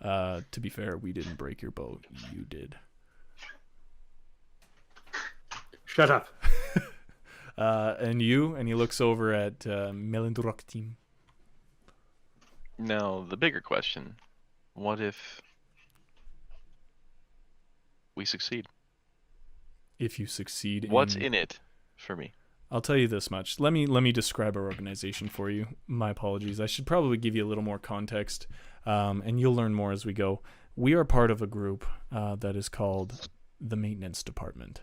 To be fair, we didn't break your bow. You did. Shut up. And he looks over at Melendrach-Tim. Now, the bigger question, what if we succeed? If you succeed, What's in it for me? I'll tell you this much. Let me describe our organization for you. My apologies. I should probably give you a little more context, and you'll learn more as we go. We are part of a group that is called the Maintenance Department.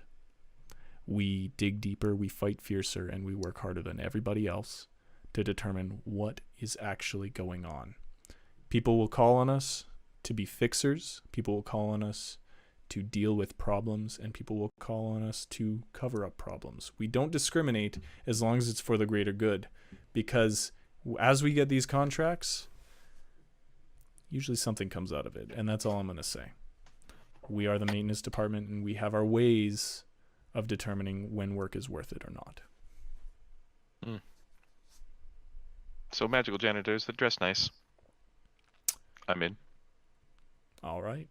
We dig deeper, we fight fiercer, and we work harder than everybody else to determine what is actually going on. People will call on us to be fixers. People will call on us to deal with problems, and people will call on us to cover up problems. We don't discriminate as long as it's for the greater good, because as we get these contracts, usually something comes out of it, and that's all I'm going to say. We are the maintenance department, and we have our ways of determining when work is worth it or not. So magical janitors that dress nice. I'm in. All right.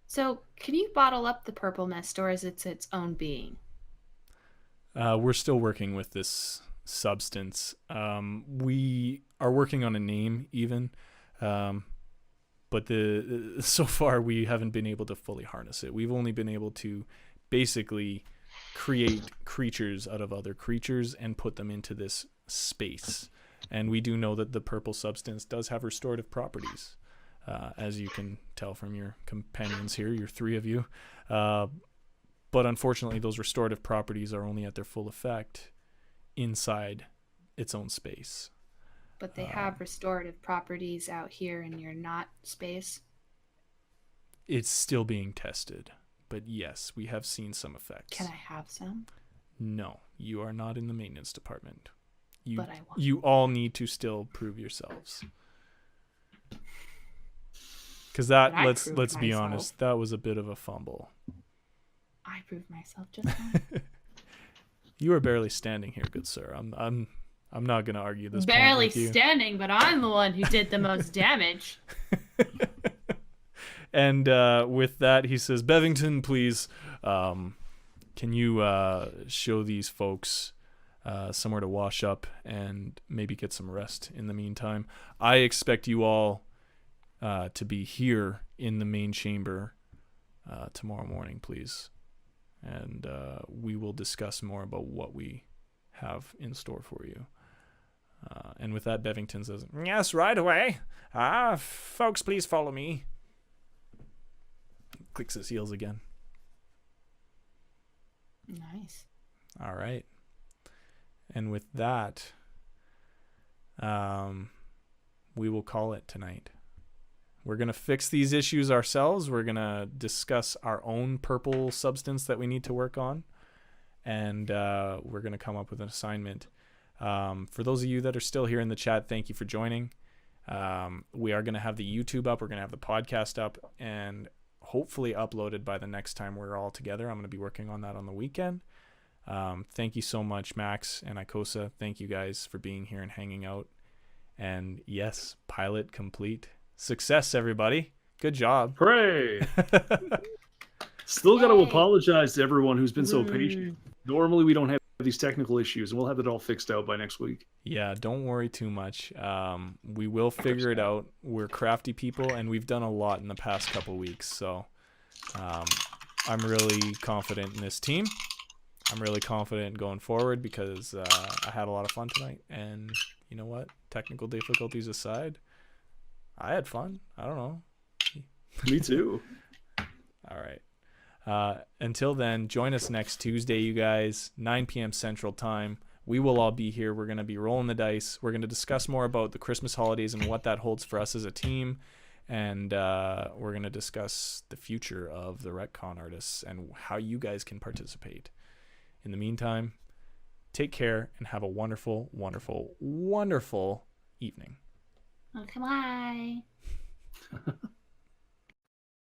So, can you bottle up the purple mist, or is it its own being? We're still working with this substance. We are working on a name even, but so far we haven't been able to fully harness it. We've only been able to basically create creatures out of other creatures and put them into this space. And we do know that the purple substance does have restorative properties. As you can tell from your companions here, your three of you. But unfortunately, those restorative properties are only at their full effect inside its own space. But they have restorative properties out here in your not space. It's still being tested. But yes, we have seen some effects. Can I have some? No, you are not in the maintenance department. But I want. You all need to still prove yourselves. Because that, let's be honest, that was a bit of a fumble. I proved myself just now. You are barely standing here, good sir. I'm not gonna argue this Barely point with you. standing, but I'm the one who did the most damage. And with that, he says, Bevington, please, can you show these folks somewhere to wash up and maybe get some rest in the meantime? I expect you all to be here in the main chamber tomorrow morning, please. And we will discuss more about what we have in store for you. And with that, Bevington says, yes, right away. Folks, please follow me. Clicks his heels again. Nice. All right. And with that, we will call it tonight. We're going to fix these issues ourselves. We're going to discuss our own purple substance that we need to work on. And we're going to come up with an assignment. For those of you that are still here in the chat, thank you for joining. We are going to have the YouTube up. We're going to have the podcast up and hopefully uploaded by the next time we're all together. I'm going to be working on that on the weekend. Thank you so much, Max and Ikosa. Thank you guys for being here and hanging out. And yes, pilot complete. Success, everybody. Good job. Hooray! Still got to apologize to everyone who's been so patient. Normally we don't have these technical issues, and we'll have it all fixed out by next week. Yeah, don't worry too much. We will figure it out. We're crafty people, and we've done a lot in the past couple weeks. So I'm really confident in this team. I'm really confident going forward because I had a lot of fun tonight. And you know what? Technical difficulties aside, I had fun. I don't know. Me too. All right. Until then, join us next Tuesday, you guys, 9 p.m. Central Time. We will all be here. We're going to be rolling the dice. We're going to discuss more about the Christmas holidays and what that holds for us as a team. And we're going to discuss the future of the Ret-Con-Artists and how you guys can participate. In the meantime, take care and have a wonderful, wonderful, wonderful evening. Okay, bye.